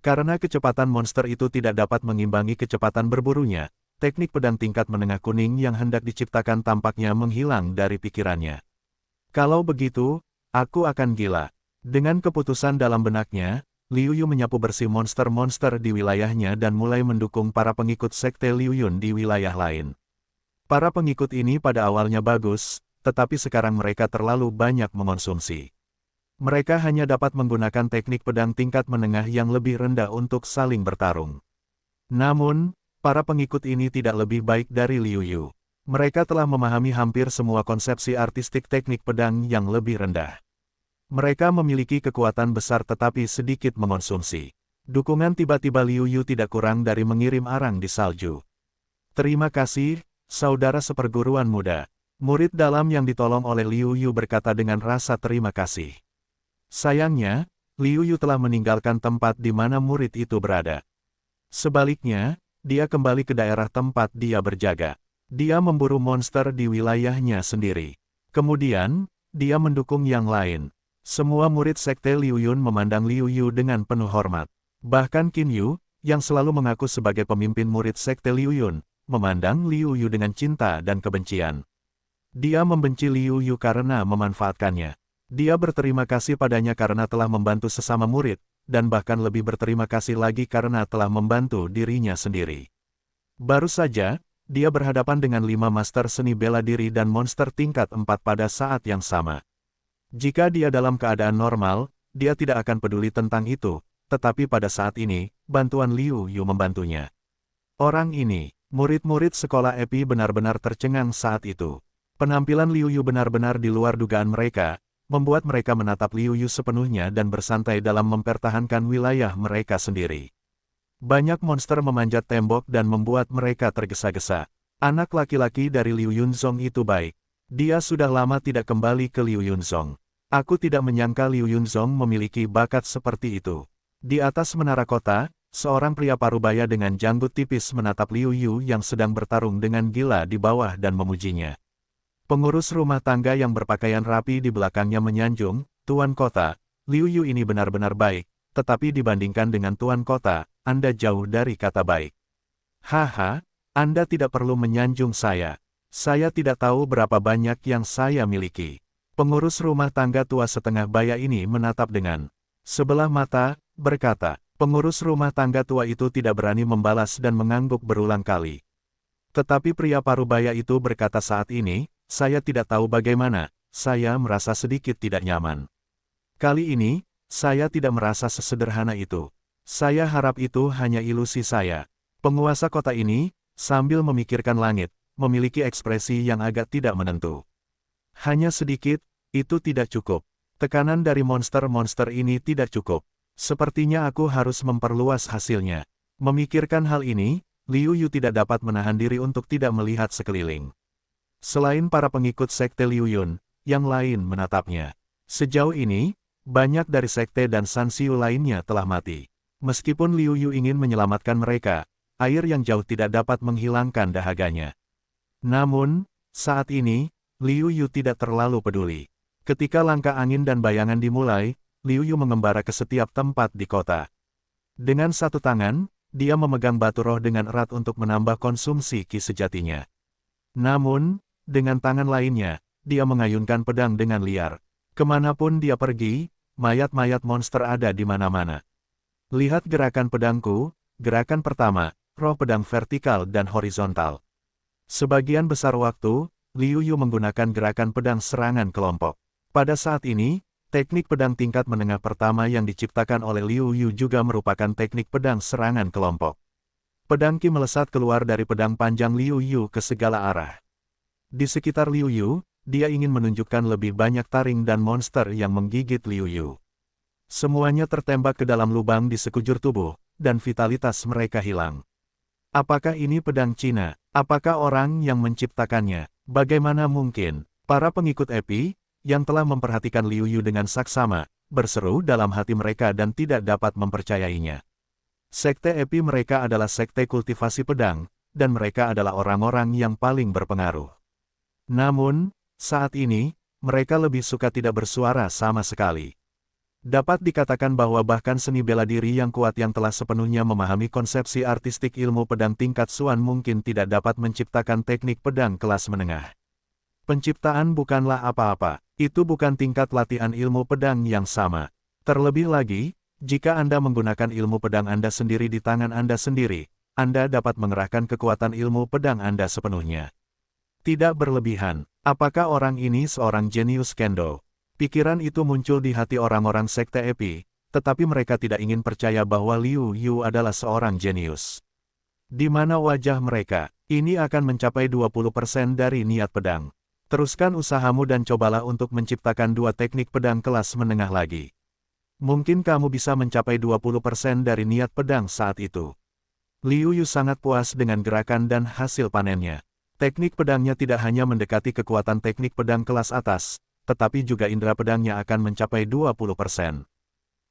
Karena kecepatan monster itu tidak dapat mengimbangi kecepatan berburunya, teknik pedang tingkat menengah kuning yang hendak diciptakan tampaknya menghilang dari pikirannya. Kalau begitu, aku akan gila. Dengan keputusan dalam benaknya, Liu Yu menyapu bersih monster-monster di wilayahnya dan mulai mendukung para pengikut sekte Liu Yun di wilayah lain. Para pengikut ini pada awalnya bagus, tetapi sekarang mereka terlalu banyak mengonsumsi. Mereka hanya dapat menggunakan teknik pedang tingkat menengah yang lebih rendah untuk saling bertarung. Namun, para pengikut ini tidak lebih baik dari Liu Yu. Mereka telah memahami hampir semua konsepsi artistik teknik pedang yang lebih rendah. Mereka memiliki kekuatan besar tetapi sedikit mengonsumsi. Dukungan tiba-tiba Liu Yu tidak kurang dari mengirim arang di salju. Terima kasih, saudara seperguruan muda. Murid dalam yang ditolong oleh Liu Yu berkata dengan rasa terima kasih. Sayangnya, Liu Yu telah meninggalkan tempat di mana murid itu berada. Sebaliknya, dia kembali ke daerah tempat dia berjaga. Dia memburu monster di wilayahnya sendiri. Kemudian, dia mendukung yang lain. Semua murid sekte Liu Yun memandang Liu Yu dengan penuh hormat. Bahkan Qin Yu, yang selalu mengaku sebagai pemimpin murid sekte Liu Yun, memandang Liu Yu dengan cinta dan kebencian. Dia membenci Liu Yu karena memanfaatkannya. Dia berterima kasih padanya karena telah membantu sesama murid, dan bahkan lebih berterima kasih lagi karena telah membantu dirinya sendiri. Baru saja, dia berhadapan dengan 5 master seni bela diri dan monster tingkat 4 pada saat yang sama. Jika dia dalam keadaan normal, dia tidak akan peduli tentang itu, tetapi pada saat ini, bantuan Liu Yu membantunya. Orang ini, murid-murid sekolah Epi benar-benar tercengang saat itu. Penampilan Liu Yu benar-benar di luar dugaan mereka, membuat mereka menatap Liu Yu sepenuhnya dan bersantai dalam mempertahankan wilayah mereka sendiri. Banyak monster memanjat tembok dan membuat mereka tergesa-gesa. Anak laki-laki dari Liu Yunzong itu baik. Dia sudah lama tidak kembali ke Liu Yunzong. Aku tidak menyangka Liu Yunzong memiliki bakat seperti itu. Di atas menara kota, seorang pria parubaya dengan janggut tipis menatap Liu Yu yang sedang bertarung dengan gila di bawah dan memujinya. Pengurus rumah tangga yang berpakaian rapi di belakangnya menyanjung, "Tuan Kota, Liu Yu ini benar-benar baik, tetapi dibandingkan dengan Tuan Kota, Anda jauh dari kata baik." "Haha, Anda tidak perlu menyanjung saya. Saya tidak tahu berapa banyak yang saya miliki." Pengurus rumah tangga tua setengah baya ini menatap dengan sebelah mata, berkata. Pengurus rumah tangga tua itu tidak berani membalas dan mengangguk berulang kali. Tetapi pria parubaya itu berkata saat ini, "Saya tidak tahu bagaimana, saya merasa sedikit tidak nyaman. Kali ini, saya tidak merasa sesederhana itu. Saya harap itu hanya ilusi saya." Penguasa kota ini, sambil memikirkan langit, memiliki ekspresi yang agak tidak menentu. Hanya sedikit, itu tidak cukup. Tekanan dari monster-monster ini tidak cukup. Sepertinya aku harus memperluas hasilnya. Memikirkan hal ini, Liu Yu tidak dapat menahan diri untuk tidak melihat sekeliling. Selain para pengikut sekte Liu Yun, yang lain menatapnya. Sejauh ini, banyak dari sekte dan Sanxiu lainnya telah mati. Meskipun Liu Yu ingin menyelamatkan mereka, air yang jauh tidak dapat menghilangkan dahaganya. Namun, Saat ini, Liu Yu tidak terlalu peduli. Ketika langkah angin dan bayangan dimulai, Liu Yu mengembara ke setiap tempat di kota. Dengan satu tangan, dia memegang batu roh dengan erat untuk menambah konsumsi ki sejatinya. Namun, dengan tangan lainnya, dia mengayunkan pedang dengan liar. Kemanapun dia pergi, mayat-mayat monster ada di mana-mana. Lihat gerakan pedangku, gerakan pertama, roh pedang vertikal dan horizontal. Sebagian besar waktu, Liu Yu menggunakan gerakan pedang serangan kelompok. Pada saat ini, teknik pedang tingkat menengah pertama yang diciptakan oleh Liu Yu juga merupakan teknik pedang serangan kelompok. Pedang Qi melesat keluar dari pedang panjang Liu Yu ke segala arah. Di sekitar Liu Yu, dia ingin menunjukkan lebih banyak taring dan monster yang menggigit Liu Yu. Semuanya tertembak ke dalam lubang di sekujur tubuh, dan vitalitas mereka hilang. Apakah ini pedang Cina? Apakah orang yang menciptakannya? Bagaimana mungkin? Para pengikut Epi, yang telah memperhatikan Liu Yu dengan saksama, berseru dalam hati mereka dan tidak dapat mempercayainya. Sekte Epi mereka adalah sekte kultivasi pedang, dan mereka adalah orang-orang yang paling berpengaruh. Namun, saat ini, mereka lebih suka tidak bersuara sama sekali. Dapat dikatakan bahwa bahkan seni bela diri yang kuat yang telah sepenuhnya memahami konsepsi artistik ilmu pedang tingkat Xuan mungkin tidak dapat menciptakan teknik pedang kelas menengah. Penciptaan bukanlah apa-apa, itu bukan tingkat latihan ilmu pedang yang sama. Terlebih lagi, jika Anda menggunakan ilmu pedang Anda sendiri di tangan Anda sendiri, Anda dapat mengerahkan kekuatan ilmu pedang Anda sepenuhnya. Tidak berlebihan. Apakah orang ini seorang jenius kendo? Pikiran itu muncul di hati orang-orang sekte Epi, tetapi mereka tidak ingin percaya bahwa Liu Yu adalah seorang jenius. Di mana wajah mereka? Ini akan mencapai 20% dari niat pedang. Teruskan usahamu dan cobalah untuk menciptakan dua teknik pedang kelas menengah lagi. Mungkin kamu bisa mencapai 20% dari niat pedang saat itu. Liu Yu sangat puas dengan gerakan dan hasil panennya. Teknik pedangnya tidak hanya mendekati kekuatan teknik pedang kelas atas, tetapi juga indera pedangnya akan mencapai 20%.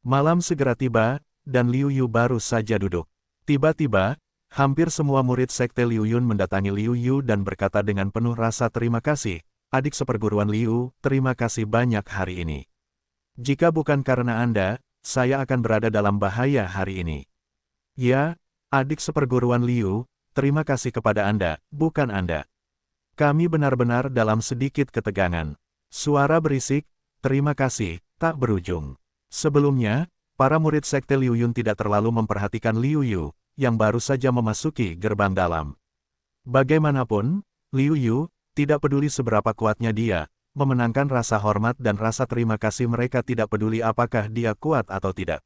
Malam segera tiba, dan Liu Yu baru saja duduk. Tiba-tiba, hampir semua murid sekte Liu Yun mendatangi Liu Yu dan berkata dengan penuh rasa terima kasih, adik seperguruan Liu, terima kasih banyak hari ini. Jika bukan karena Anda, saya akan berada dalam bahaya hari ini. Ya, adik seperguruan Liu, terima kasih kepada Anda, bukan Anda. Kami benar-benar dalam sedikit ketegangan. Suara berisik, terima kasih, tak berujung. Sebelumnya, para murid sekte Liu Yun tidak terlalu memperhatikan Liu Yu, yang baru saja memasuki gerbang dalam. Bagaimanapun, Liu Yu, tidak peduli seberapa kuatnya dia, memenangkan rasa hormat dan rasa terima kasih mereka tidak peduli apakah dia kuat atau tidak.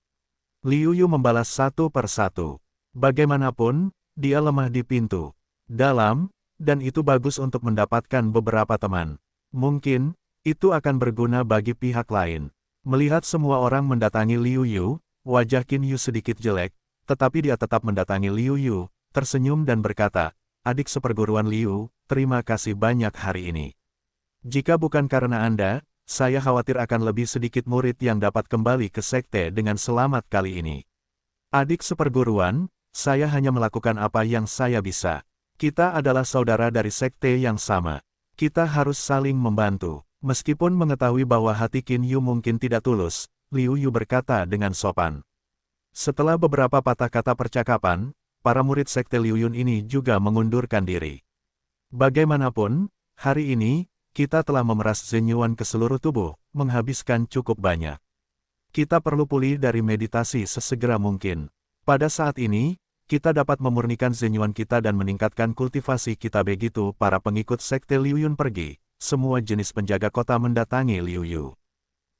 Liu Yu membalas satu persatu. Bagaimanapun, dia lemah di pintu dalam, dan itu bagus untuk mendapatkan beberapa teman. Mungkin, itu akan berguna bagi pihak lain. Melihat semua orang mendatangi Liu Yu, wajah Qin Yu sedikit jelek, tetapi dia tetap mendatangi Liu Yu, tersenyum dan berkata, adik seperguruan Liu, terima kasih banyak hari ini. Jika bukan karena Anda, saya khawatir akan lebih sedikit murid yang dapat kembali ke sekte dengan selamat kali ini. Adik seperguruan, saya hanya melakukan apa yang saya bisa. Kita adalah saudara dari sekte yang sama. Kita harus saling membantu. Meskipun mengetahui bahwa hati Qin Yu mungkin tidak tulus, Liu Yu berkata dengan sopan. Setelah beberapa patah kata percakapan, para murid sekte Liu Yun ini juga mengundurkan diri. Bagaimanapun, hari ini, kita telah memeras Zhen Yuan ke seluruh tubuh, menghabiskan cukup banyak. Kita perlu pulih dari meditasi sesegera mungkin. Pada saat ini, kita dapat memurnikan Zhen Yuan kita dan meningkatkan kultivasi kita. Begitu para pengikut sekte Liu Yun pergi, semua jenis penjaga kota mendatangi Liu Yu.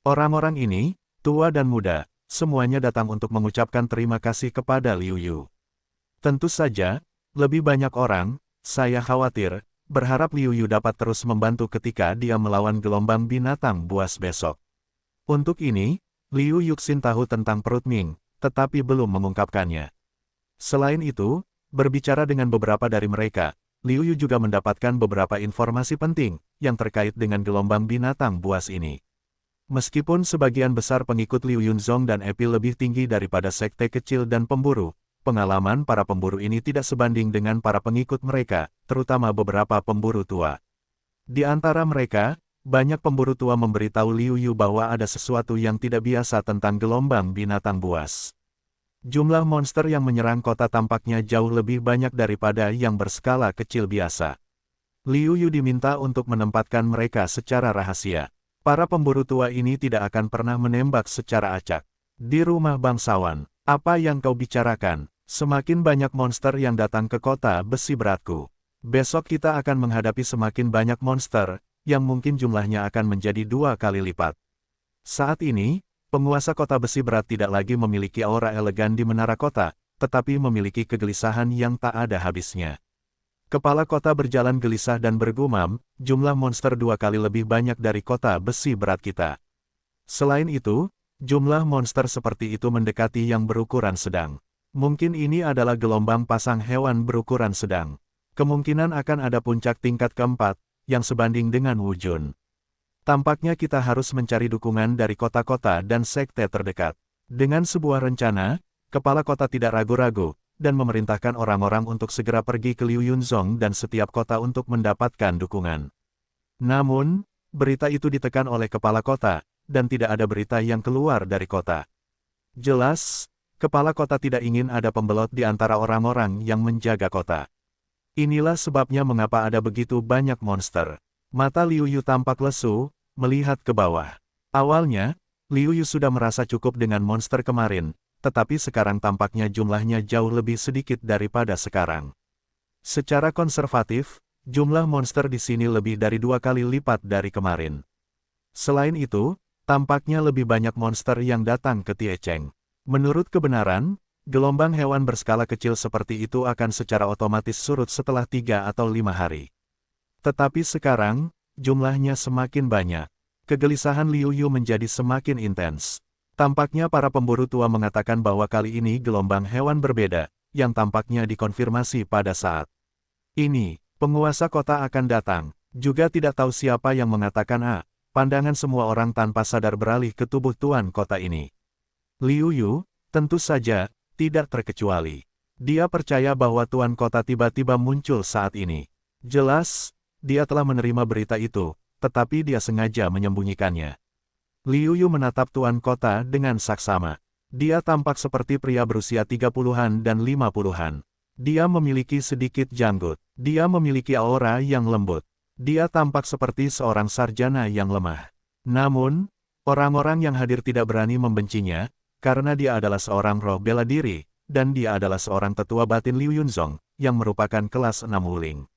Orang-orang ini, tua dan muda, semuanya datang untuk mengucapkan terima kasih kepada Liu Yu. Tentu saja, lebih banyak orang, saya khawatir, berharap Liu Yu dapat terus membantu ketika dia melawan gelombang binatang buas besok. Untuk ini, Liu Yuxin tahu tentang perut Ming, tetapi belum mengungkapkannya. Selain itu, berbicara dengan beberapa dari mereka, Liu Yu juga mendapatkan beberapa informasi penting yang terkait dengan gelombang binatang buas ini. Meskipun sebagian besar pengikut Liu Yunzong dan Epi lebih tinggi daripada sekte kecil dan pemburu, pengalaman para pemburu ini tidak sebanding dengan para pengikut mereka, terutama beberapa pemburu tua. Di antara mereka, banyak pemburu tua memberitahu Liu Yu bahwa ada sesuatu yang tidak biasa tentang gelombang binatang buas. Jumlah monster yang menyerang kota tampaknya jauh lebih banyak daripada yang berskala kecil biasa. Liu Yu diminta untuk menempatkan mereka secara rahasia. Para pemburu tua ini tidak akan pernah menembak secara acak. Di rumah bangsawan, apa yang kau bicarakan? Semakin banyak monster yang datang ke kota besi beratku. Besok kita akan menghadapi semakin banyak monster, yang mungkin jumlahnya akan menjadi 2 kali lipat. Saat ini, penguasa kota besi berat tidak lagi memiliki aura elegan di menara kota, tetapi memiliki kegelisahan yang tak ada habisnya. Kepala kota berjalan gelisah dan bergumam, jumlah monster 2 kali lebih banyak dari kota besi berat kita. Selain itu, jumlah monster seperti itu mendekati yang berukuran sedang. Mungkin ini adalah gelombang pasang hewan berukuran sedang. Kemungkinan akan ada puncak tingkat keempat, yang sebanding dengan Wujun. Tampaknya kita harus mencari dukungan dari kota-kota dan sekte terdekat. Dengan sebuah rencana, kepala kota tidak ragu-ragu, dan memerintahkan orang-orang untuk segera pergi ke Liu Yunzong dan setiap kota untuk mendapatkan dukungan. Namun, berita itu ditekan oleh kepala kota, dan tidak ada berita yang keluar dari kota. Jelas, kepala kota tidak ingin ada pembelot di antara orang-orang yang menjaga kota. Inilah sebabnya mengapa ada begitu banyak monster. Mata Liu Yu tampak lesu, melihat ke bawah. Awalnya, Liu Yu sudah merasa cukup dengan monster kemarin, tetapi sekarang tampaknya jumlahnya jauh lebih sedikit daripada sekarang. Secara konservatif, jumlah monster di sini lebih dari 2 kali lipat dari kemarin. Selain itu, tampaknya lebih banyak monster yang datang ke Tiecheng. Menurut kebenaran, gelombang hewan berskala kecil seperti itu akan secara otomatis surut setelah 3 atau 5 hari. Tetapi sekarang, jumlahnya semakin banyak. Kegelisahan Liu Yu menjadi semakin intens. Tampaknya para pemburu tua mengatakan bahwa kali ini gelombang hewan berbeda, yang tampaknya dikonfirmasi pada saat ini, penguasa kota akan datang. Juga tidak tahu siapa yang mengatakan pandangan semua orang tanpa sadar beralih ke tubuh tuan kota ini. Liu Yu, tentu saja, tidak terkecuali. Dia percaya bahwa tuan kota tiba-tiba muncul saat ini. Jelas, dia telah menerima berita itu, tetapi dia sengaja menyembunyikannya. Liu Yu menatap tuan kota dengan saksama. Dia tampak seperti pria berusia 30-an dan 50-an. Dia memiliki sedikit janggut. Dia memiliki aura yang lembut. Dia tampak seperti seorang sarjana yang lemah. Namun, orang-orang yang hadir tidak berani membencinya, karena dia adalah seorang roh bela diri, dan dia adalah seorang tetua batin Liu Yunzong, yang merupakan kelas 6 Wuling.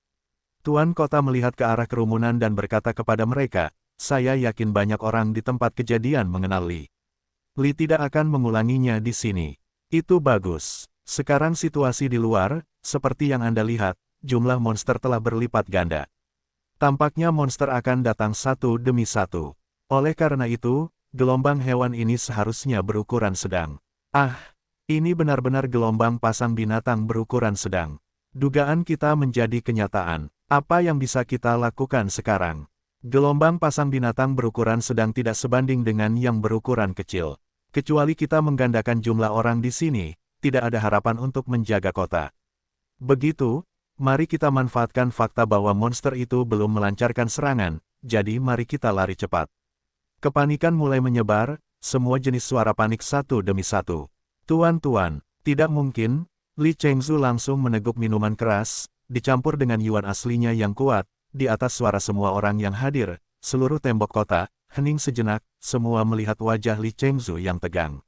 Tuan kota melihat ke arah kerumunan dan berkata kepada mereka, saya yakin banyak orang di tempat kejadian mengenal Li. Li tidak akan mengulanginya di sini. Itu bagus. Sekarang situasi di luar, seperti yang Anda lihat, jumlah monster telah berlipat ganda. Tampaknya monster akan datang satu demi satu. Oleh karena itu, gelombang hewan ini seharusnya berukuran sedang. Ini benar-benar gelombang pasang binatang berukuran sedang. Dugaan kita menjadi kenyataan. Apa yang bisa kita lakukan sekarang? Gelombang pasang binatang berukuran sedang tidak sebanding dengan yang berukuran kecil. Kecuali kita menggandakan jumlah orang di sini, tidak ada harapan untuk menjaga kota. Begitu, mari kita manfaatkan fakta bahwa monster itu belum melancarkan serangan, jadi mari kita lari cepat. Kepanikan mulai menyebar, semua jenis suara panik satu demi satu. Tuan-tuan, tidak mungkin. Li Chengzu langsung meneguk minuman keras, dicampur dengan yuan aslinya yang kuat. Di atas suara semua orang yang hadir, seluruh tembok kota, hening sejenak, semua melihat wajah Li Chengzu yang tegang.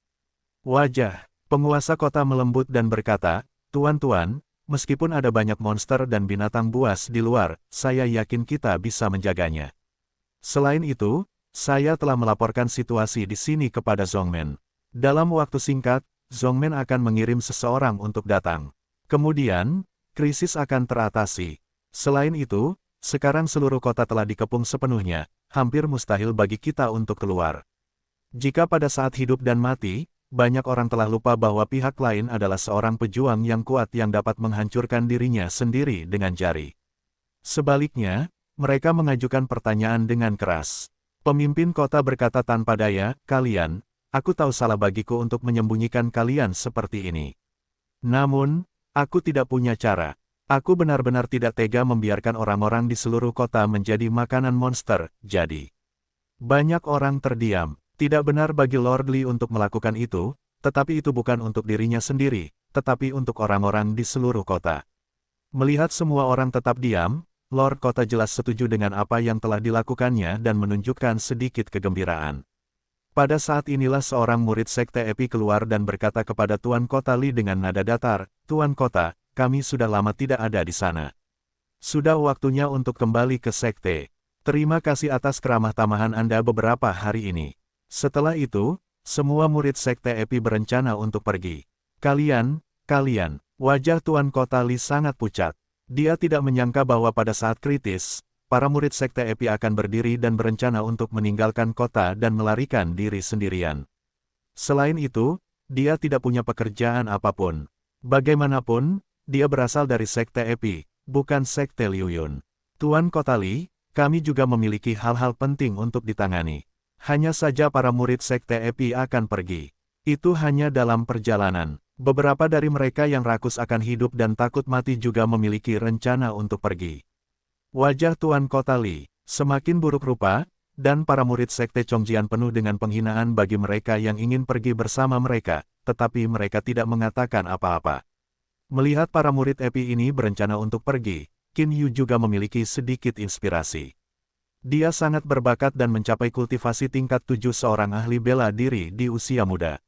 Wajah penguasa kota melembut dan berkata, tuan-tuan, meskipun ada banyak monster dan binatang buas di luar, saya yakin kita bisa menjaganya. Selain itu, saya telah melaporkan situasi di sini kepada Zhongmen. Dalam waktu singkat, Zhongmen akan mengirim seseorang untuk datang. Kemudian, krisis akan teratasi. Selain itu, sekarang seluruh kota telah dikepung sepenuhnya, hampir mustahil bagi kita untuk keluar. Jika pada saat hidup dan mati, banyak orang telah lupa bahwa pihak lain adalah seorang pejuang yang kuat yang dapat menghancurkan dirinya sendiri dengan jari. Sebaliknya, mereka mengajukan pertanyaan dengan keras. Pemimpin kota berkata tanpa daya, kalian, aku tahu salah bagiku untuk menyembunyikan kalian seperti ini. Namun, aku tidak punya cara. Aku benar-benar tidak tega membiarkan orang-orang di seluruh kota menjadi makanan monster, jadi. Banyak orang terdiam. Tidak benar bagi Lord Li untuk melakukan itu, tetapi itu bukan untuk dirinya sendiri, tetapi untuk orang-orang di seluruh kota. Melihat semua orang tetap diam, Lord Kota jelas setuju dengan apa yang telah dilakukannya dan menunjukkan sedikit kegembiraan. Pada saat inilah seorang murid Sekte Epi keluar dan berkata kepada Tuan Kota Li dengan nada datar, "Tuan Kota, kami sudah lama tidak ada di sana. Sudah waktunya untuk kembali ke Sekte. Terima kasih atas keramah tamahan Anda beberapa hari ini." Setelah itu, semua murid Sekte Epi berencana untuk pergi. Kalian, wajah Tuan Kota Li sangat pucat. Dia tidak menyangka bahwa pada saat kritis, para murid Sekte Epi akan berdiri dan berencana untuk meninggalkan kota dan melarikan diri sendirian. Selain itu, dia tidak punya pekerjaan apapun. Bagaimanapun, dia berasal dari Sekte Epi, bukan Sekte Liu Yun. Tuan Kota Li, kami juga memiliki hal-hal penting untuk ditangani. Hanya saja para murid Sekte Epi akan pergi. Itu hanya dalam perjalanan. Beberapa dari mereka yang rakus akan hidup dan takut mati juga memiliki rencana untuk pergi. Wajah Tuan Kota Li semakin buruk rupa, dan para murid Sekte Chongjian penuh dengan penghinaan bagi mereka yang ingin pergi bersama mereka, tetapi mereka tidak mengatakan apa-apa. Melihat para murid Epi ini berencana untuk pergi, Qin Yu juga memiliki sedikit inspirasi. Dia sangat berbakat dan mencapai kultivasi tingkat 7 seorang ahli bela diri di usia muda.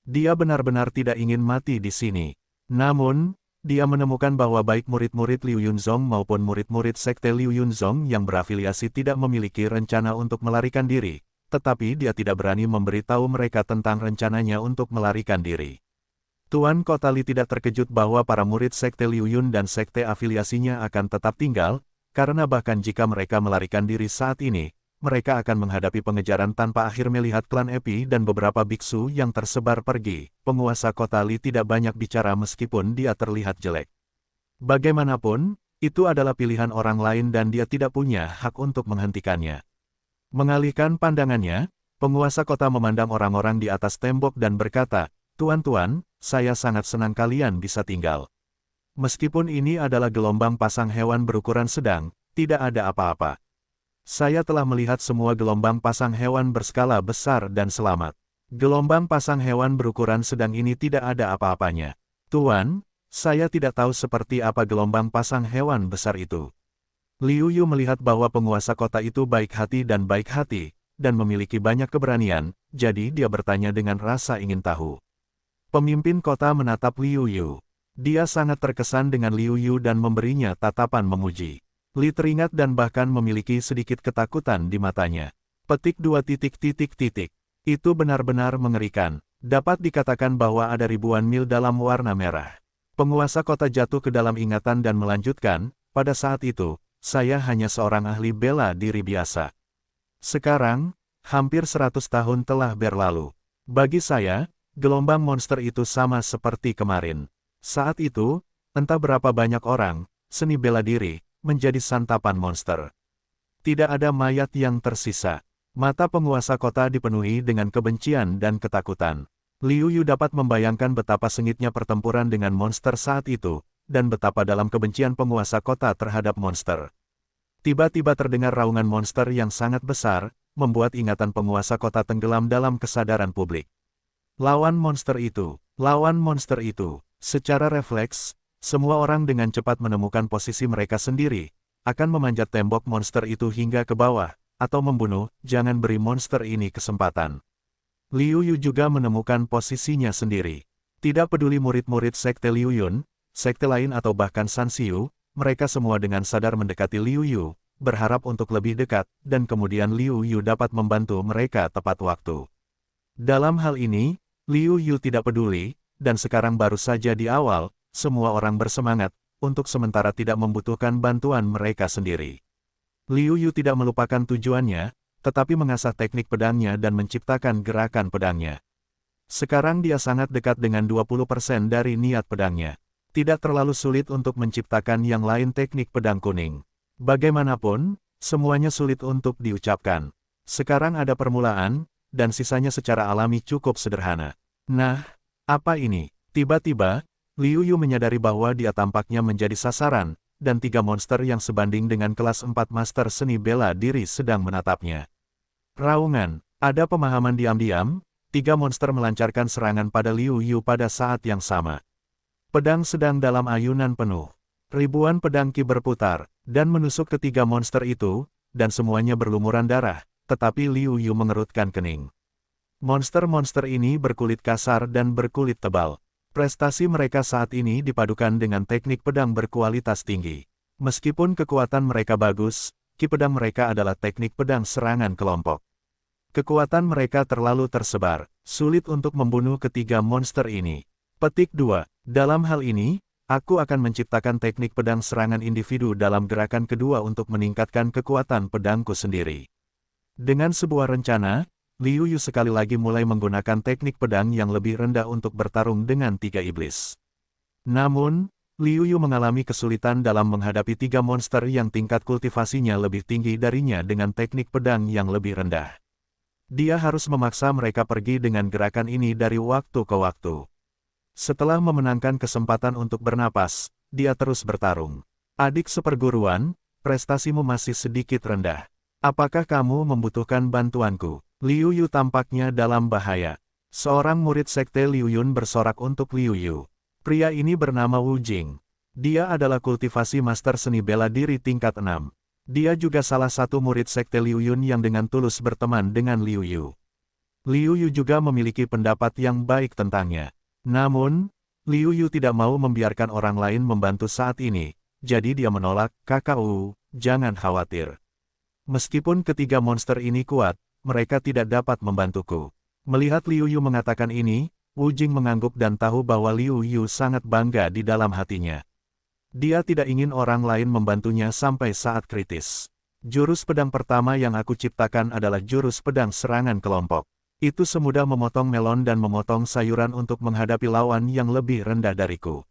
Dia benar-benar tidak ingin mati di sini. Namun, dia menemukan bahwa baik murid-murid Liu Yunzong maupun murid-murid Sekte Liu Yunzong yang berafiliasi tidak memiliki rencana untuk melarikan diri, tetapi dia tidak berani memberitahu mereka tentang rencananya untuk melarikan diri. Tuan Kota Li tidak terkejut bahwa para murid Sekte Liu Yun dan Sekte afiliasinya akan tetap tinggal, karena bahkan jika mereka melarikan diri saat ini, mereka akan menghadapi pengejaran tanpa akhir melihat klan Epi dan beberapa biksu yang tersebar pergi. Penguasa Kota Li tidak banyak bicara meskipun dia terlihat jelek. Bagaimanapun, itu adalah pilihan orang lain dan dia tidak punya hak untuk menghentikannya. Mengalihkan pandangannya, penguasa kota memandang orang-orang di atas tembok dan berkata, "Tuan-tuan, saya sangat senang kalian bisa tinggal. Meskipun ini adalah gelombang pasang hewan berukuran sedang, tidak ada apa-apa. Saya telah melihat semua gelombang pasang hewan berskala besar dan selamat. Gelombang pasang hewan berukuran sedang ini tidak ada apa-apanya. Tuan, saya tidak tahu seperti apa gelombang pasang hewan besar itu." Liu Yu melihat bahwa penguasa kota itu baik hati dan memiliki banyak keberanian, jadi dia bertanya dengan rasa ingin tahu. Pemimpin kota menatap Liu Yu. Dia sangat terkesan dengan Liu Yu dan memberinya tatapan memuji. Li teringat dan bahkan memiliki sedikit ketakutan di matanya. Petik 2. Itu benar-benar mengerikan. Dapat dikatakan bahwa ada ribuan mil dalam warna merah. Penguasa kota jatuh ke dalam ingatan dan melanjutkan, pada saat itu, saya hanya seorang ahli bela diri biasa. Sekarang, hampir 100 tahun telah berlalu. Bagi saya, gelombang monster itu sama seperti kemarin. Saat itu, entah berapa banyak orang, seni bela diri, menjadi santapan monster. Tidak ada mayat yang tersisa. Mata penguasa kota dipenuhi dengan kebencian dan ketakutan. Liu Yu dapat membayangkan betapa sengitnya pertempuran dengan monster saat itu, dan betapa dalam kebencian penguasa kota terhadap monster. Tiba-tiba terdengar raungan monster yang sangat besar, membuat ingatan penguasa kota tenggelam dalam kesadaran publik. Lawan monster itu. Secara refleks, semua orang dengan cepat menemukan posisi mereka sendiri, akan memanjat tembok monster itu hingga ke bawah, atau membunuh. Jangan beri monster ini kesempatan. Liu Yu juga menemukan posisinya sendiri. Tidak peduli murid-murid Sekte Liu Yun, sekte lain atau bahkan San Xiu, mereka semua dengan sadar mendekati Liu Yu, berharap untuk lebih dekat, dan kemudian Liu Yu dapat membantu mereka tepat waktu. Dalam hal ini, Liu Yu tidak peduli, dan sekarang baru saja di awal, semua orang bersemangat, untuk sementara tidak membutuhkan bantuan mereka sendiri. Liu Yu tidak melupakan tujuannya, tetapi mengasah teknik pedangnya dan menciptakan gerakan pedangnya. Sekarang dia sangat dekat dengan 20% dari niat pedangnya. Tidak terlalu sulit untuk menciptakan yang lain teknik pedang kuning. Bagaimanapun, semuanya sulit untuk diucapkan. Sekarang ada permulaan, dan sisanya secara alami cukup sederhana. Nah, apa ini? Tiba-tiba, Liu Yu menyadari bahwa dia tampaknya menjadi sasaran, dan 3 monster yang sebanding dengan kelas 4 master seni bela diri sedang menatapnya. Raungan, ada pemahaman diam-diam, 3 monster melancarkan serangan pada Liu Yu pada saat yang sama. Pedang sedang dalam ayunan penuh. Ribuan pedang ki berputar, dan menusuk ketiga monster itu, dan semuanya berlumuran darah, tetapi Liu Yu mengerutkan kening. Monster-monster ini berkulit kasar dan berkulit tebal. Prestasi mereka saat ini dipadukan dengan teknik pedang berkualitas tinggi. Meskipun kekuatan mereka bagus, ki pedang mereka adalah teknik pedang serangan kelompok. Kekuatan mereka terlalu tersebar, sulit untuk membunuh ketiga monster ini. Petik 2. Dalam hal ini, aku akan menciptakan teknik pedang serangan individu dalam gerakan kedua untuk meningkatkan kekuatan pedangku sendiri. Dengan sebuah rencana, Liu Yu sekali lagi mulai menggunakan teknik pedang yang lebih rendah untuk bertarung dengan 3 iblis. Namun, Liu Yu mengalami kesulitan dalam menghadapi 3 monster yang tingkat kultivasinya lebih tinggi darinya dengan teknik pedang yang lebih rendah. Dia harus memaksa mereka pergi dengan gerakan ini dari waktu ke waktu. Setelah memenangkan kesempatan untuk bernapas, dia terus bertarung. Adik seperguruan, prestasimu masih sedikit rendah. Apakah kamu membutuhkan bantuanku? Liu Yu tampaknya dalam bahaya. Seorang murid sekte Liu Yun bersorak untuk Liu Yu. Pria ini bernama Wu Jing. Dia adalah kultivasi master seni bela diri tingkat 6. Dia juga salah satu murid sekte Liu Yun yang dengan tulus berteman dengan Liu Yu. Liu Yu juga memiliki pendapat yang baik tentangnya. Namun, Liu Yu tidak mau membiarkan orang lain membantu saat ini, jadi dia menolak. Kakak Wu, jangan khawatir. Meskipun ketiga monster ini kuat, mereka tidak dapat membantuku. Melihat Liu Yu mengatakan ini, Wu Jing mengangguk dan tahu bahwa Liu Yu sangat bangga di dalam hatinya. Dia tidak ingin orang lain membantunya sampai saat kritis. Jurus pedang pertama yang aku ciptakan adalah jurus pedang serangan kelompok. Itu semudah memotong melon dan memotong sayuran untuk menghadapi lawan yang lebih rendah dariku.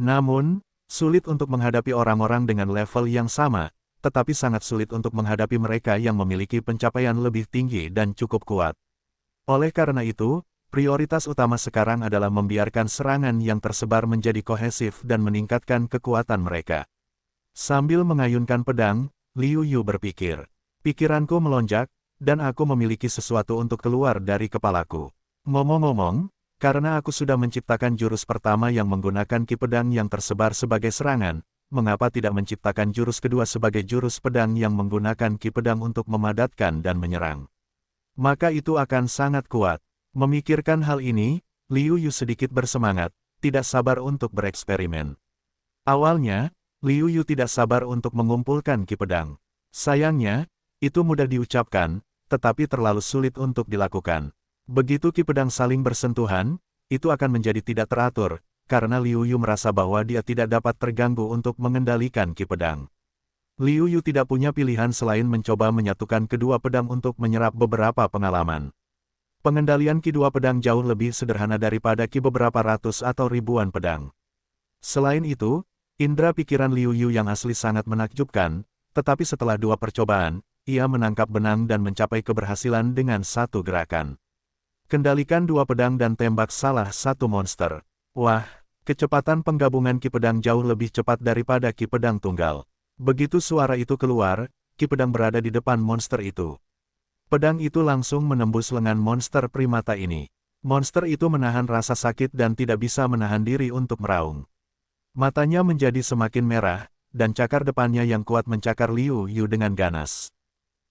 Namun, sulit untuk menghadapi orang-orang dengan level yang sama, tetapi sangat sulit untuk menghadapi mereka yang memiliki pencapaian lebih tinggi dan cukup kuat. Oleh karena itu, prioritas utama sekarang adalah membiarkan serangan yang tersebar menjadi kohesif dan meningkatkan kekuatan mereka. Sambil mengayunkan pedang, Liu Yu berpikir. Pikiranku melonjak, dan aku memiliki sesuatu untuk keluar dari kepalaku. Ngomong-ngomong, karena aku sudah menciptakan jurus pertama yang menggunakan ki pedang yang tersebar sebagai serangan, mengapa tidak menciptakan jurus kedua sebagai jurus pedang yang menggunakan ki pedang untuk memadatkan dan menyerang? Maka itu akan sangat kuat. Memikirkan hal ini, Liu Yu sedikit bersemangat, tidak sabar untuk bereksperimen. Awalnya, Liu Yu tidak sabar untuk mengumpulkan ki pedang. Sayangnya, itu mudah diucapkan, tetapi terlalu sulit untuk dilakukan. Begitu ki pedang saling bersentuhan, itu akan menjadi tidak teratur, karena Liu Yu merasa bahwa dia tidak dapat terganggu untuk mengendalikan ki pedang. Liu Yu tidak punya pilihan selain mencoba menyatukan kedua pedang untuk menyerap beberapa pengalaman. Pengendalian ki dua pedang jauh lebih sederhana daripada ki beberapa ratus atau ribuan pedang. Selain itu, indera pikiran Liu Yu yang asli sangat menakjubkan, tetapi setelah 2 percobaan, ia menangkap benang dan mencapai keberhasilan dengan satu gerakan. Kendalikan 2 pedang dan tembak salah satu monster. Wah, kecepatan penggabungan ki pedang jauh lebih cepat daripada ki pedang tunggal. Begitu suara itu keluar, ki pedang berada di depan monster itu. Pedang itu langsung menembus lengan monster primata ini. Monster itu menahan rasa sakit dan tidak bisa menahan diri untuk meraung. Matanya menjadi semakin merah, dan cakar depannya yang kuat mencakar Liu Yu dengan ganas.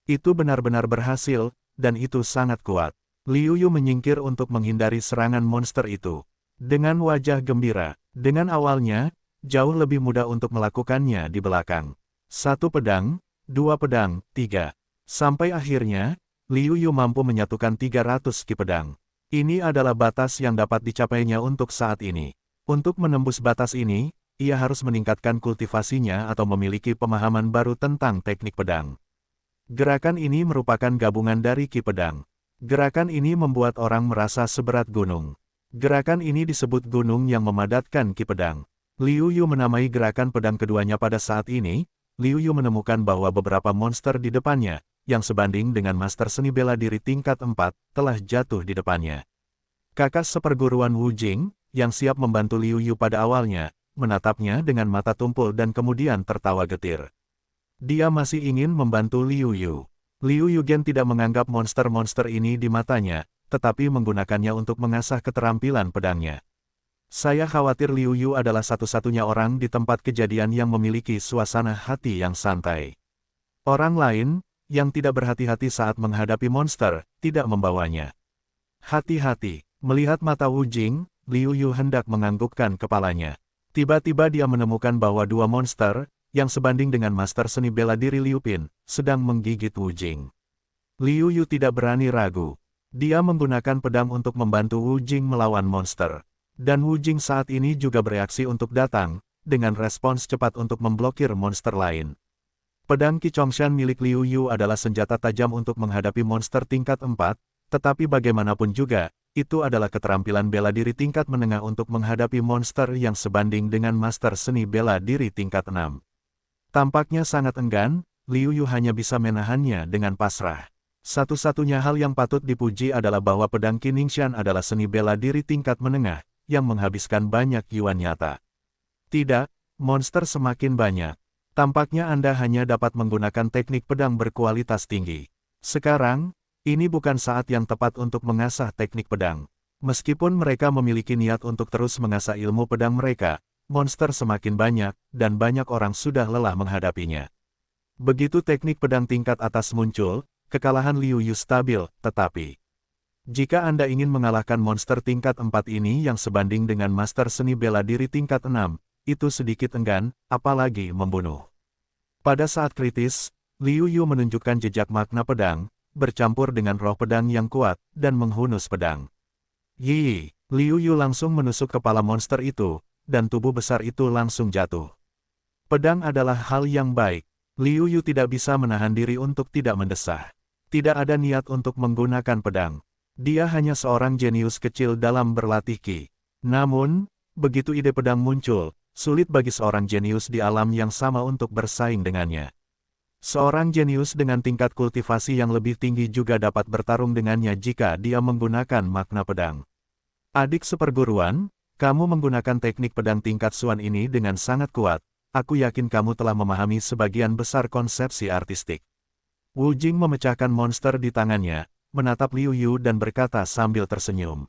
Itu benar-benar berhasil, dan itu sangat kuat. Liu Yu menyingkir untuk menghindari serangan monster itu. Dengan wajah gembira, dengan awalnya, jauh lebih mudah untuk melakukannya di belakang. 1 pedang, 2 pedang, 3. Sampai akhirnya, Liu Yu mampu menyatukan 300 ki pedang. Ini adalah batas yang dapat dicapainya untuk saat ini. Untuk menembus batas ini, ia harus meningkatkan kultivasinya atau memiliki pemahaman baru tentang teknik pedang. Gerakan ini merupakan gabungan dari ki pedang. Gerakan ini membuat orang merasa seberat gunung. Gerakan ini disebut gunung yang memadatkan ki pedang. Liu Yu menamai gerakan pedang keduanya pada saat ini. Liu Yu menemukan bahwa beberapa monster di depannya, yang sebanding dengan master seni bela diri tingkat 4, telah jatuh di depannya. Kakak seperguruan Wu Jing, yang siap membantu Liu Yu pada awalnya, menatapnya dengan mata tumpul dan kemudian tertawa getir. Dia masih ingin membantu Liu Yu. Liu Yugen tidak menganggap monster-monster ini di matanya, tetapi menggunakannya untuk mengasah keterampilan pedangnya. Saya khawatir Liu Yu adalah satu-satunya orang di tempat kejadian yang memiliki suasana hati yang santai. Orang lain, yang tidak berhati-hati saat menghadapi monster, tidak membawanya. Hati-hati, melihat mata Wu Jing, Liu Yu hendak menganggukkan kepalanya. Tiba-tiba dia menemukan bahwa dua monster, yang sebanding dengan master seni bela diri Liu Pin, sedang menggigit Wu Jing. Liu Yu tidak berani ragu. Dia menggunakan pedang untuk membantu Wu Jing melawan monster. Dan Wu Jing saat ini juga bereaksi untuk datang, dengan respons cepat untuk memblokir monster lain. Pedang Qi Chongshan milik Liu Yu adalah senjata tajam untuk menghadapi monster tingkat 4, tetapi bagaimanapun juga, itu adalah keterampilan bela diri tingkat menengah untuk menghadapi monster yang sebanding dengan master seni bela diri tingkat 6. Tampaknya sangat enggan, Liu Yu hanya bisa menahannya dengan pasrah. Satu-satunya hal yang patut dipuji adalah bahwa pedang Qi Ningxian adalah seni bela diri tingkat menengah, yang menghabiskan banyak yuan nyata. Tidak, monster semakin banyak. Tampaknya Anda hanya dapat menggunakan teknik pedang berkualitas tinggi. Sekarang, ini bukan saat yang tepat untuk mengasah teknik pedang. Meskipun mereka memiliki niat untuk terus mengasah ilmu pedang mereka, monster semakin banyak, dan banyak orang sudah lelah menghadapinya. Begitu teknik pedang tingkat atas muncul, kekalahan Liu Yu stabil, tetapi jika Anda ingin mengalahkan monster tingkat 4 ini yang sebanding dengan master seni bela diri tingkat 6, itu sedikit enggan, apalagi membunuh. Pada saat kritis, Liu Yu menunjukkan jejak makna pedang, bercampur dengan roh pedang yang kuat, dan menghunus pedang. Yi, Liu Yu langsung menusuk kepala monster itu, dan tubuh besar itu langsung jatuh. Pedang adalah hal yang baik. Liu Yu tidak bisa menahan diri untuk tidak mendesah. Tidak ada niat untuk menggunakan pedang. Dia hanya seorang jenius kecil dalam berlatih Qi. Namun, begitu ide pedang muncul, sulit bagi seorang jenius di alam yang sama untuk bersaing dengannya. Seorang jenius dengan tingkat kultivasi yang lebih tinggi juga dapat bertarung dengannya jika dia menggunakan makna pedang. Adik seperguruan, kamu menggunakan teknik pedang tingkat Xuan ini dengan sangat kuat. Aku yakin kamu telah memahami sebagian besar konsepsi artistik. Wu Jing memecahkan monster di tangannya, menatap Liu Yu dan berkata sambil tersenyum.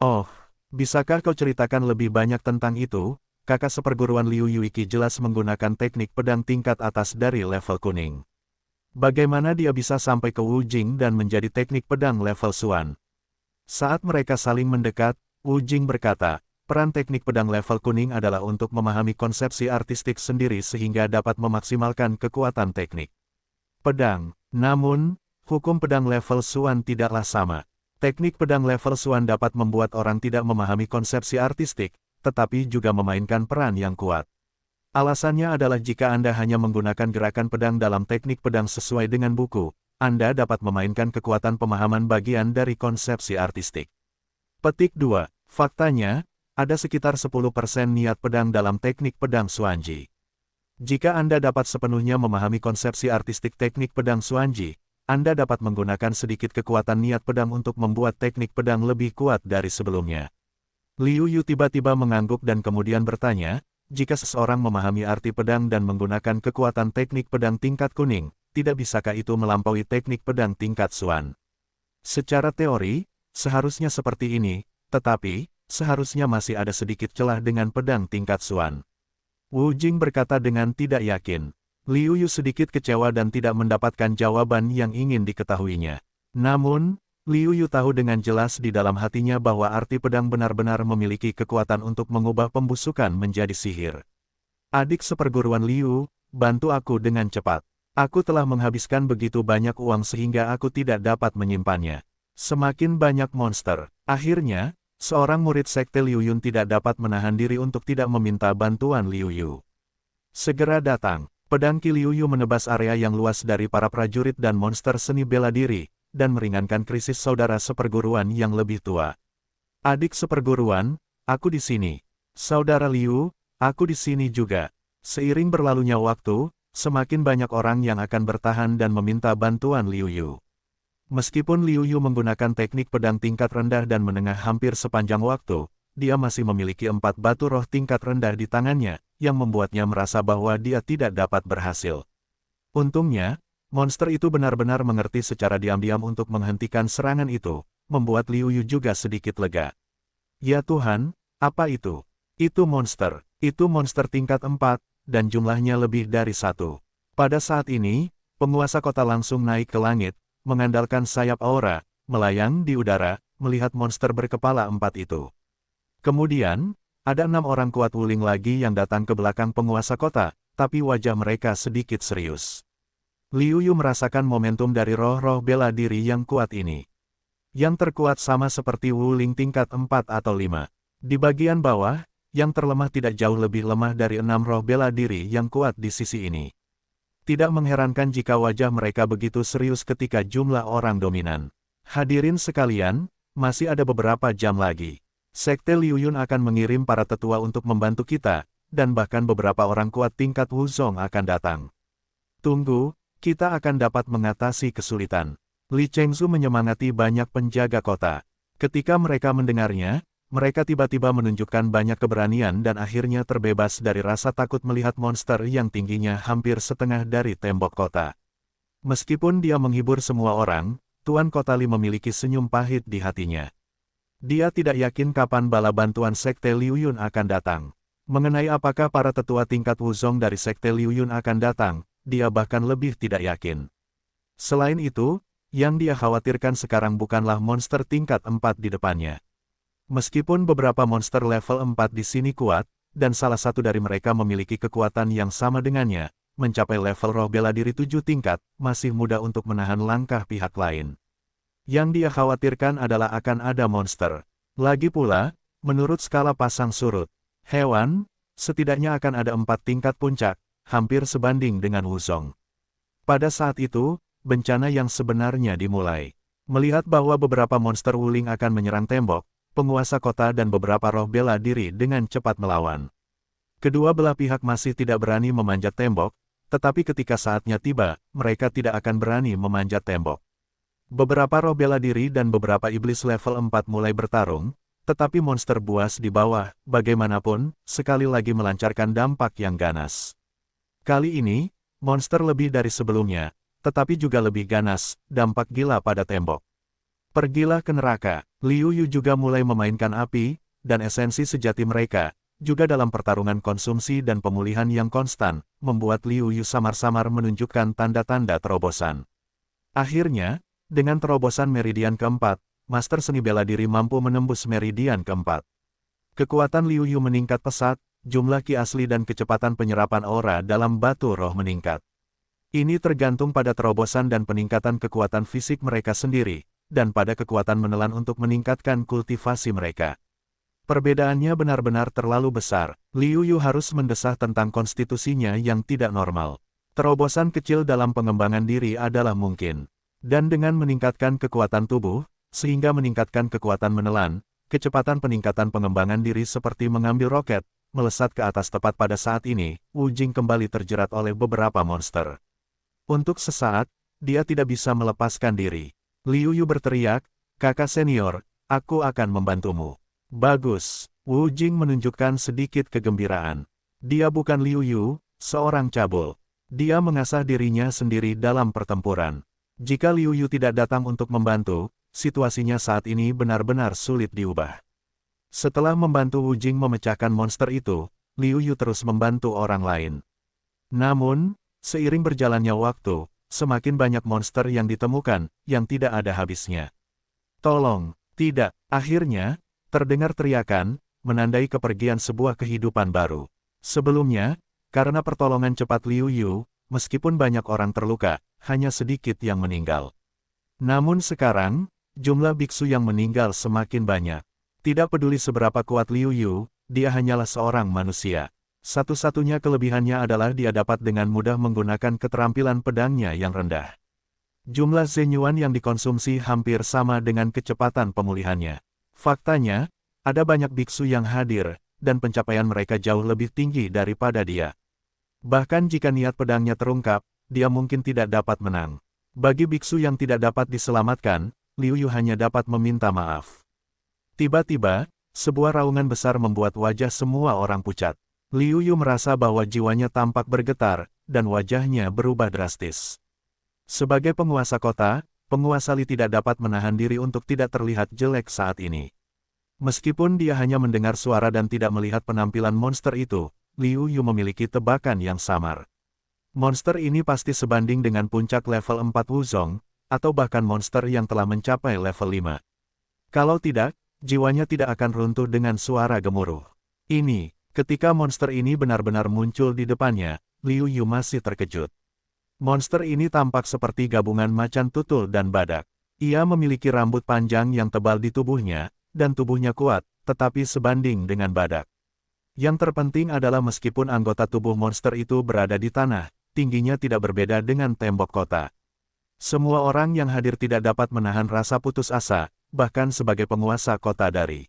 Oh, bisakah kau ceritakan lebih banyak tentang itu? Kakak seperguruan Liu Yuiki jelas menggunakan teknik pedang tingkat atas dari level kuning. Bagaimana dia bisa sampai ke Wu Jing dan menjadi teknik pedang level Xuan? Saat mereka saling mendekat, Wu Jing berkata, peran teknik pedang level kuning adalah untuk memahami konsepsi artistik sendiri sehingga dapat memaksimalkan kekuatan teknik pedang. Namun, hukum pedang level Xuan tidaklah sama. Teknik pedang level Xuan dapat membuat orang tidak memahami konsepsi artistik, tetapi juga memainkan peran yang kuat. Alasannya adalah jika Anda hanya menggunakan gerakan pedang dalam teknik pedang sesuai dengan buku, Anda dapat memainkan kekuatan pemahaman bagian dari konsepsi artistik. Petik 2. Faktanya, ada sekitar 10% niat pedang dalam teknik pedang Xuanji. Jika Anda dapat sepenuhnya memahami konsepsi artistik teknik pedang Xuanji, Anda dapat menggunakan sedikit kekuatan niat pedang untuk membuat teknik pedang lebih kuat dari sebelumnya. Liu Yu tiba-tiba mengangguk dan kemudian bertanya, jika seseorang memahami arti pedang dan menggunakan kekuatan teknik pedang tingkat kuning, tidak bisakah itu melampaui teknik pedang tingkat Xuan? Secara teori, seharusnya seperti ini, tetapi, seharusnya masih ada sedikit celah dengan pedang tingkat Xuan. Wu Jing berkata dengan tidak yakin. Liu Yu sedikit kecewa dan tidak mendapatkan jawaban yang ingin diketahuinya. Namun, Liu Yu tahu dengan jelas di dalam hatinya bahwa arti pedang benar-benar memiliki kekuatan untuk mengubah pembusukan menjadi sihir. Adik seperguruan Liu, bantu aku dengan cepat. Aku telah menghabiskan begitu banyak uang sehingga aku tidak dapat menyimpannya. Semakin banyak monster. Akhirnya, seorang murid sekte Liu Yun tidak dapat menahan diri untuk tidak meminta bantuan Liu Yu. Segera datang. Pedang Qi Liu Yu menebas area yang luas dari para prajurit dan monster seni bela diri, dan meringankan krisis saudara seperguruan yang lebih tua. Adik seperguruan, aku di sini. Saudara Liu, aku di sini juga. Seiring berlalunya waktu, semakin banyak orang yang akan bertahan dan meminta bantuan Liu Yu. Meskipun Liu Yu menggunakan teknik pedang tingkat rendah dan menengah hampir sepanjang waktu, dia masih memiliki 4 batu roh tingkat rendah di tangannya, yang membuatnya merasa bahwa dia tidak dapat berhasil. Untungnya, monster itu benar-benar mengerti secara diam-diam untuk menghentikan serangan itu, membuat Liu Yu juga sedikit lega. Ya Tuhan, apa itu? Itu monster tingkat 4, dan jumlahnya lebih dari 1. Pada saat ini, penguasa kota langsung naik ke langit, mengandalkan sayap aura, melayang di udara, melihat monster berkepala 4 itu. Kemudian, ada 6 orang kuat Wuling lagi yang datang ke belakang penguasa kota, tapi wajah mereka sedikit serius. Liu Yu merasakan momentum dari roh-roh bela diri yang kuat ini. Yang terkuat sama seperti Wuling tingkat 4 atau 5. Di bagian bawah, yang terlemah tidak jauh lebih lemah dari 6 roh bela diri yang kuat di sisi ini. Tidak mengherankan jika wajah mereka begitu serius ketika jumlah orang dominan. Hadirin sekalian, masih ada beberapa jam lagi. Sekte Liu Yun akan mengirim para tetua untuk membantu kita, dan bahkan beberapa orang kuat tingkat Wuzong akan datang. Tunggu, kita akan dapat mengatasi kesulitan. Li Chengzu menyemangati banyak penjaga kota. Ketika mereka mendengarnya, mereka tiba-tiba menunjukkan banyak keberanian dan akhirnya terbebas dari rasa takut melihat monster yang tingginya hampir setengah dari tembok kota. Meskipun dia menghibur semua orang, Tuan Kota Li memiliki senyum pahit di hatinya. Dia tidak yakin kapan bala bantuan Sekte Liu Yun akan datang. Mengenai apakah para tetua tingkat Wuzong dari Sekte Liu Yun akan datang, dia bahkan lebih tidak yakin. Selain itu, yang dia khawatirkan sekarang bukanlah monster tingkat 4 di depannya. Meskipun beberapa monster level 4 di sini kuat, dan salah satu dari mereka memiliki kekuatan yang sama dengannya, mencapai level roh bela diri 7 tingkat, masih mudah untuk menahan langkah pihak lain. Yang dia khawatirkan adalah akan ada monster. Lagi pula, menurut skala pasang surut, hewan, setidaknya akan ada 4 tingkat puncak, hampir sebanding dengan Wuzong. Pada saat itu, bencana yang sebenarnya dimulai. Melihat bahwa beberapa monster Wuling akan menyerang tembok, penguasa kota dan beberapa roh bela diri dengan cepat melawan. Kedua belah pihak masih tidak berani memanjat tembok, tetapi ketika saatnya tiba, mereka tidak akan berani memanjat tembok. Beberapa roh bela diri dan beberapa iblis level 4 mulai bertarung, tetapi monster buas di bawah, bagaimanapun, sekali lagi melancarkan dampak yang ganas. Kali ini, monster lebih dari sebelumnya, tetapi juga lebih ganas, dampak gila pada tembok. Pergilah ke neraka. Liu Yu juga mulai memainkan api, dan esensi sejati mereka, juga dalam pertarungan konsumsi dan pemulihan yang konstan, membuat Liu Yu samar-samar menunjukkan tanda-tanda terobosan. Akhirnya, dengan terobosan meridian keempat, Master Seni Bela Diri mampu menembus meridian keempat. Kekuatan Liu Yu meningkat pesat, jumlah ki asli dan kecepatan penyerapan aura dalam batu roh meningkat. Ini tergantung pada terobosan dan peningkatan kekuatan fisik mereka sendiri, dan pada kekuatan menelan untuk meningkatkan kultivasi mereka. Perbedaannya benar-benar terlalu besar. Liu Yu harus mendesah tentang konstitusinya yang tidak normal. Terobosan kecil dalam pengembangan diri adalah mungkin. Dan dengan meningkatkan kekuatan tubuh, sehingga meningkatkan kekuatan menelan, kecepatan peningkatan pengembangan diri seperti mengambil roket, melesat ke atas tepat pada saat ini, Wu Jing kembali terjerat oleh beberapa monster. Untuk sesaat, dia tidak bisa melepaskan diri. Liu Yu berteriak, "Kakak senior, aku akan membantumu." Bagus. Wu Jing menunjukkan sedikit kegembiraan. Dia bukan Liu Yu, seorang cabul. Dia mengasah dirinya sendiri dalam pertempuran. Jika Liu Yu tidak datang untuk membantu, situasinya saat ini benar-benar sulit diubah. Setelah membantu Wu Jing memecahkan monster itu, Liu Yu terus membantu orang lain. Namun, seiring berjalannya waktu, semakin banyak monster yang ditemukan, yang tidak ada habisnya. Tolong, tidak. Akhirnya, terdengar teriakan, menandai kepergian sebuah kehidupan baru. Sebelumnya, karena pertolongan cepat Liu Yu, meskipun banyak orang terluka, hanya sedikit yang meninggal. Namun sekarang, jumlah biksu yang meninggal semakin banyak. Tidak peduli seberapa kuat Liu Yu, dia hanyalah seorang manusia. Satu-satunya kelebihannya adalah dia dapat dengan mudah menggunakan keterampilan pedangnya yang rendah. Jumlah zenyuan yang dikonsumsi hampir sama dengan kecepatan pemulihannya. Faktanya, ada banyak biksu yang hadir, dan pencapaian mereka jauh lebih tinggi daripada dia. Bahkan jika niat pedangnya terungkap, dia mungkin tidak dapat menang. Bagi biksu yang tidak dapat diselamatkan, Liu Yu hanya dapat meminta maaf. Tiba-tiba, Sebuah raungan besar membuat wajah semua orang pucat. Liu Yu merasa bahwa jiwanya tampak bergetar, dan wajahnya berubah drastis. Sebagai penguasa kota, penguasa Li tidak dapat menahan diri untuk tidak terlihat jelek saat ini. Meskipun dia hanya mendengar suara dan tidak melihat penampilan monster itu, Liu Yu memiliki tebakan yang samar. Monster ini pasti sebanding dengan puncak level 4 Wuzong, atau bahkan monster yang telah mencapai level 5. Kalau tidak, jiwanya tidak akan runtuh dengan suara gemuruh. Ini, ketika monster ini benar-benar muncul di depannya, Liu Yu masih terkejut. Monster ini tampak seperti gabungan macan tutul dan badak. Ia memiliki rambut panjang yang tebal di tubuhnya, dan tubuhnya kuat, tetapi sebanding dengan badak. Yang terpenting adalah meskipun anggota tubuh monster itu berada di tanah, tingginya tidak berbeda dengan tembok kota. Semua orang yang hadir tidak dapat menahan rasa putus asa, bahkan sebagai penguasa kota dari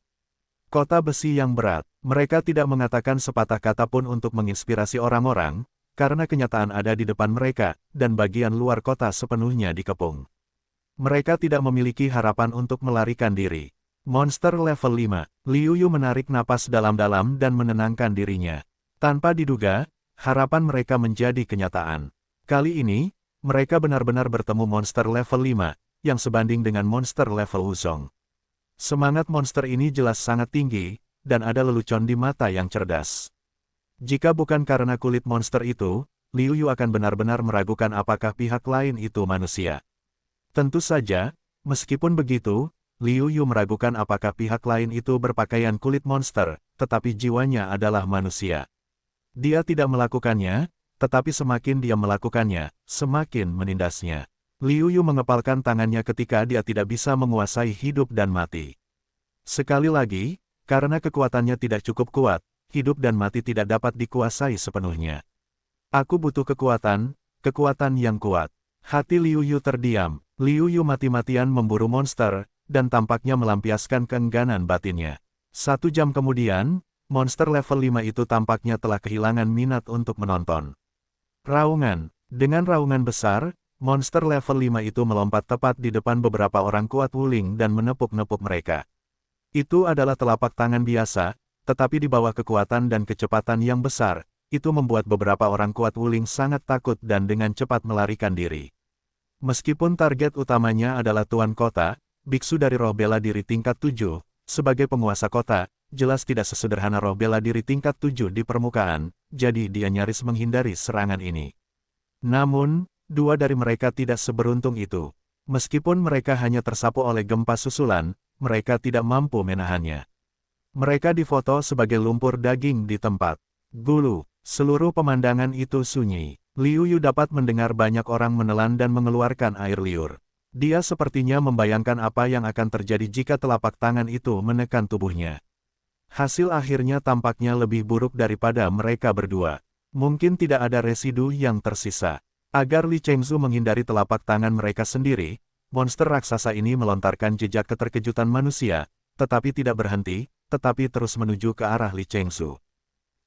kota besi yang berat, mereka tidak mengatakan sepatah kata pun untuk menginspirasi orang-orang, karena kenyataan ada di depan mereka, dan bagian luar kota sepenuhnya dikepung. Mereka tidak memiliki harapan untuk melarikan diri. Monster level 5, Liu Yu menarik napas dalam-dalam dan menenangkan dirinya. Tanpa diduga, harapan mereka menjadi kenyataan. Kali ini, mereka benar-benar bertemu monster level 5, yang sebanding dengan monster level Wuzong. Semangat monster ini jelas sangat tinggi, dan ada lelucon di mata yang cerdas. Jika bukan karena kulit monster itu, Liu Yu akan benar-benar meragukan apakah pihak lain itu manusia. Tentu saja, meskipun begitu, Liu Yu meragukan apakah pihak lain itu berpakaian kulit monster, tetapi jiwanya adalah manusia. Dia tidak melakukannya, tetapi semakin dia melakukannya, semakin menindasnya. Liu Yu mengepalkan tangannya ketika dia tidak bisa menguasai hidup dan mati. Sekali lagi, karena kekuatannya tidak cukup kuat, hidup dan mati tidak dapat dikuasai sepenuhnya. Aku butuh kekuatan yang kuat. Hati Liu Yu terdiam. Liu Yu mati-matian memburu monster, dan tampaknya melampiaskan keengganan batinnya. 1 jam kemudian, monster level 5 itu tampaknya telah kehilangan minat untuk menonton. Raungan. Dengan raungan besar, monster level 5 itu melompat tepat di depan beberapa orang kuat Wuling dan menepuk-nepuk mereka. Itu adalah telapak tangan biasa, tetapi di bawah kekuatan dan kecepatan yang besar, itu membuat beberapa orang kuat Wuling sangat takut dan dengan cepat melarikan diri. Meskipun target utamanya adalah Tuan Kota, biksu dari roh bela diri tingkat 7, sebagai penguasa kota, jelas tidak sesederhana roh bela diri tingkat 7 di permukaan, jadi dia nyaris menghindari serangan ini. Namun, 2 dari mereka tidak seberuntung itu. Meskipun mereka hanya tersapu oleh gempa susulan, mereka tidak mampu menahannya. Mereka difoto sebagai lumpur daging di tempat. Gulu, seluruh pemandangan itu sunyi. Liu Yu dapat mendengar banyak orang menelan dan mengeluarkan air liur. Dia sepertinya membayangkan apa yang akan terjadi jika telapak tangan itu menekan tubuhnya. Hasil akhirnya tampaknya lebih buruk daripada mereka berdua. Mungkin tidak ada residu yang tersisa. Agar Li Chengzu menghindari telapak tangan mereka sendiri, monster raksasa ini melontarkan jejak keterkejutan manusia, tetapi tidak berhenti, tetapi terus menuju ke arah Li Chengzu.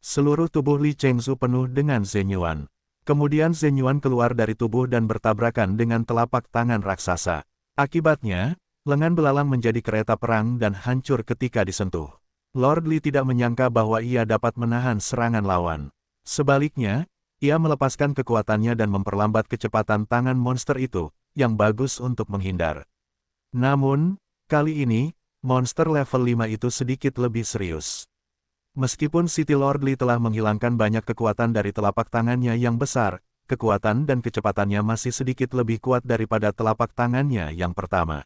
Seluruh tubuh Li Chengzu penuh dengan Zenyuan. Kemudian Zenyuan keluar dari tubuh dan bertabrakan dengan telapak tangan raksasa. Akibatnya, lengan belalang menjadi kereta perang dan hancur ketika disentuh. Lord Li tidak menyangka bahwa ia dapat menahan serangan lawan. Sebaliknya, ia melepaskan kekuatannya dan memperlambat kecepatan tangan monster itu, yang bagus untuk menghindar. Namun, kali ini, monster level 5 itu sedikit lebih serius. Meskipun City Lord Li telah menghilangkan banyak kekuatan dari telapak tangannya yang besar, kekuatan dan kecepatannya masih sedikit lebih kuat daripada telapak tangannya yang pertama.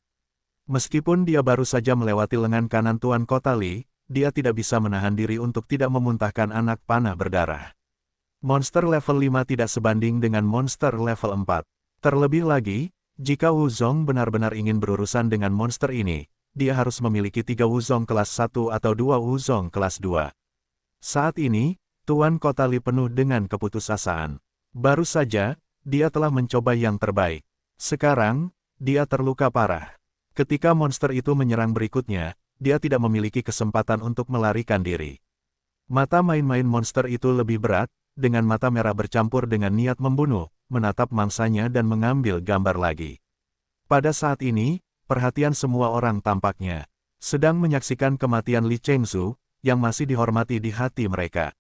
Meskipun dia baru saja melewati lengan kanan Tuan Kota Li, dia tidak bisa menahan diri untuk tidak memuntahkan anak panah berdarah. Monster level 5 tidak sebanding dengan monster level 4. Terlebih lagi, jika Wuzong benar-benar ingin berurusan dengan monster ini, dia harus memiliki 3 Wuzong kelas 1 atau 2 Wuzong kelas 2. Saat ini, Tuan Kota Li penuh dengan keputusasaan. Baru saja, dia telah mencoba yang terbaik. Sekarang, dia terluka parah. Ketika monster itu menyerang berikutnya, dia tidak memiliki kesempatan untuk melarikan diri. Mata main-main monster itu lebih berat, dengan mata merah bercampur dengan niat membunuh, menatap mangsanya dan mengambil gambar lagi. Pada saat ini, perhatian semua orang tampaknya sedang menyaksikan kematian Li Chengzu, yang masih dihormati di hati mereka.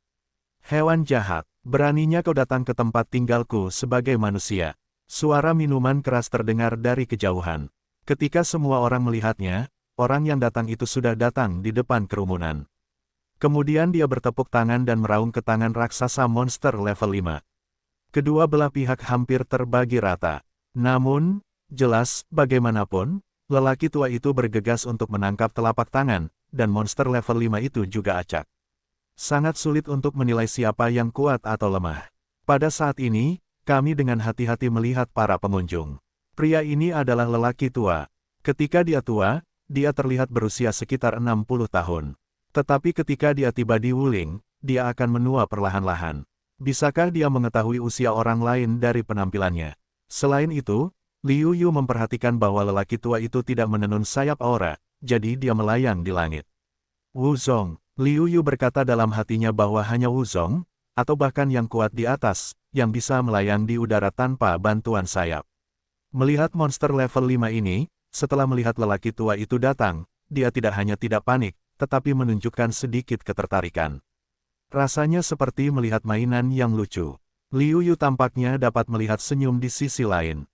Hewan jahat, beraninya kau datang ke tempat tinggalku sebagai manusia. Suara minuman keras terdengar dari kejauhan. Ketika semua orang melihatnya, orang yang datang itu sudah datang di depan kerumunan. Kemudian dia bertepuk tangan dan meraung ke tangan raksasa monster level 5. Kedua belah pihak hampir terbagi rata. Namun, jelas, bagaimanapun, lelaki tua itu bergegas untuk menangkap telapak tangan, dan monster level 5 itu juga acak. Sangat sulit untuk menilai siapa yang kuat atau lemah. Pada saat ini, kami dengan hati-hati melihat para pengunjung. Pria ini adalah lelaki tua. Ketika dia tua, dia terlihat berusia sekitar 60 tahun. Tetapi ketika dia tiba di Wuling, dia akan menua perlahan-lahan. Bisakah dia mengetahui usia orang lain dari penampilannya? Selain itu, Liu Yu memperhatikan bahwa lelaki tua itu tidak menenun sayap aura, jadi dia melayang di langit. Wu Zong, Liu Yu berkata dalam hatinya bahwa hanya Wu Zong, atau bahkan yang kuat di atas, yang bisa melayang di udara tanpa bantuan sayap. Melihat monster level 5 ini, setelah melihat lelaki tua itu datang, dia tidak hanya tidak panik, tetapi menunjukkan sedikit ketertarikan. Rasanya seperti melihat mainan yang lucu. Liu Yu tampaknya dapat melihat senyum di sisi lain.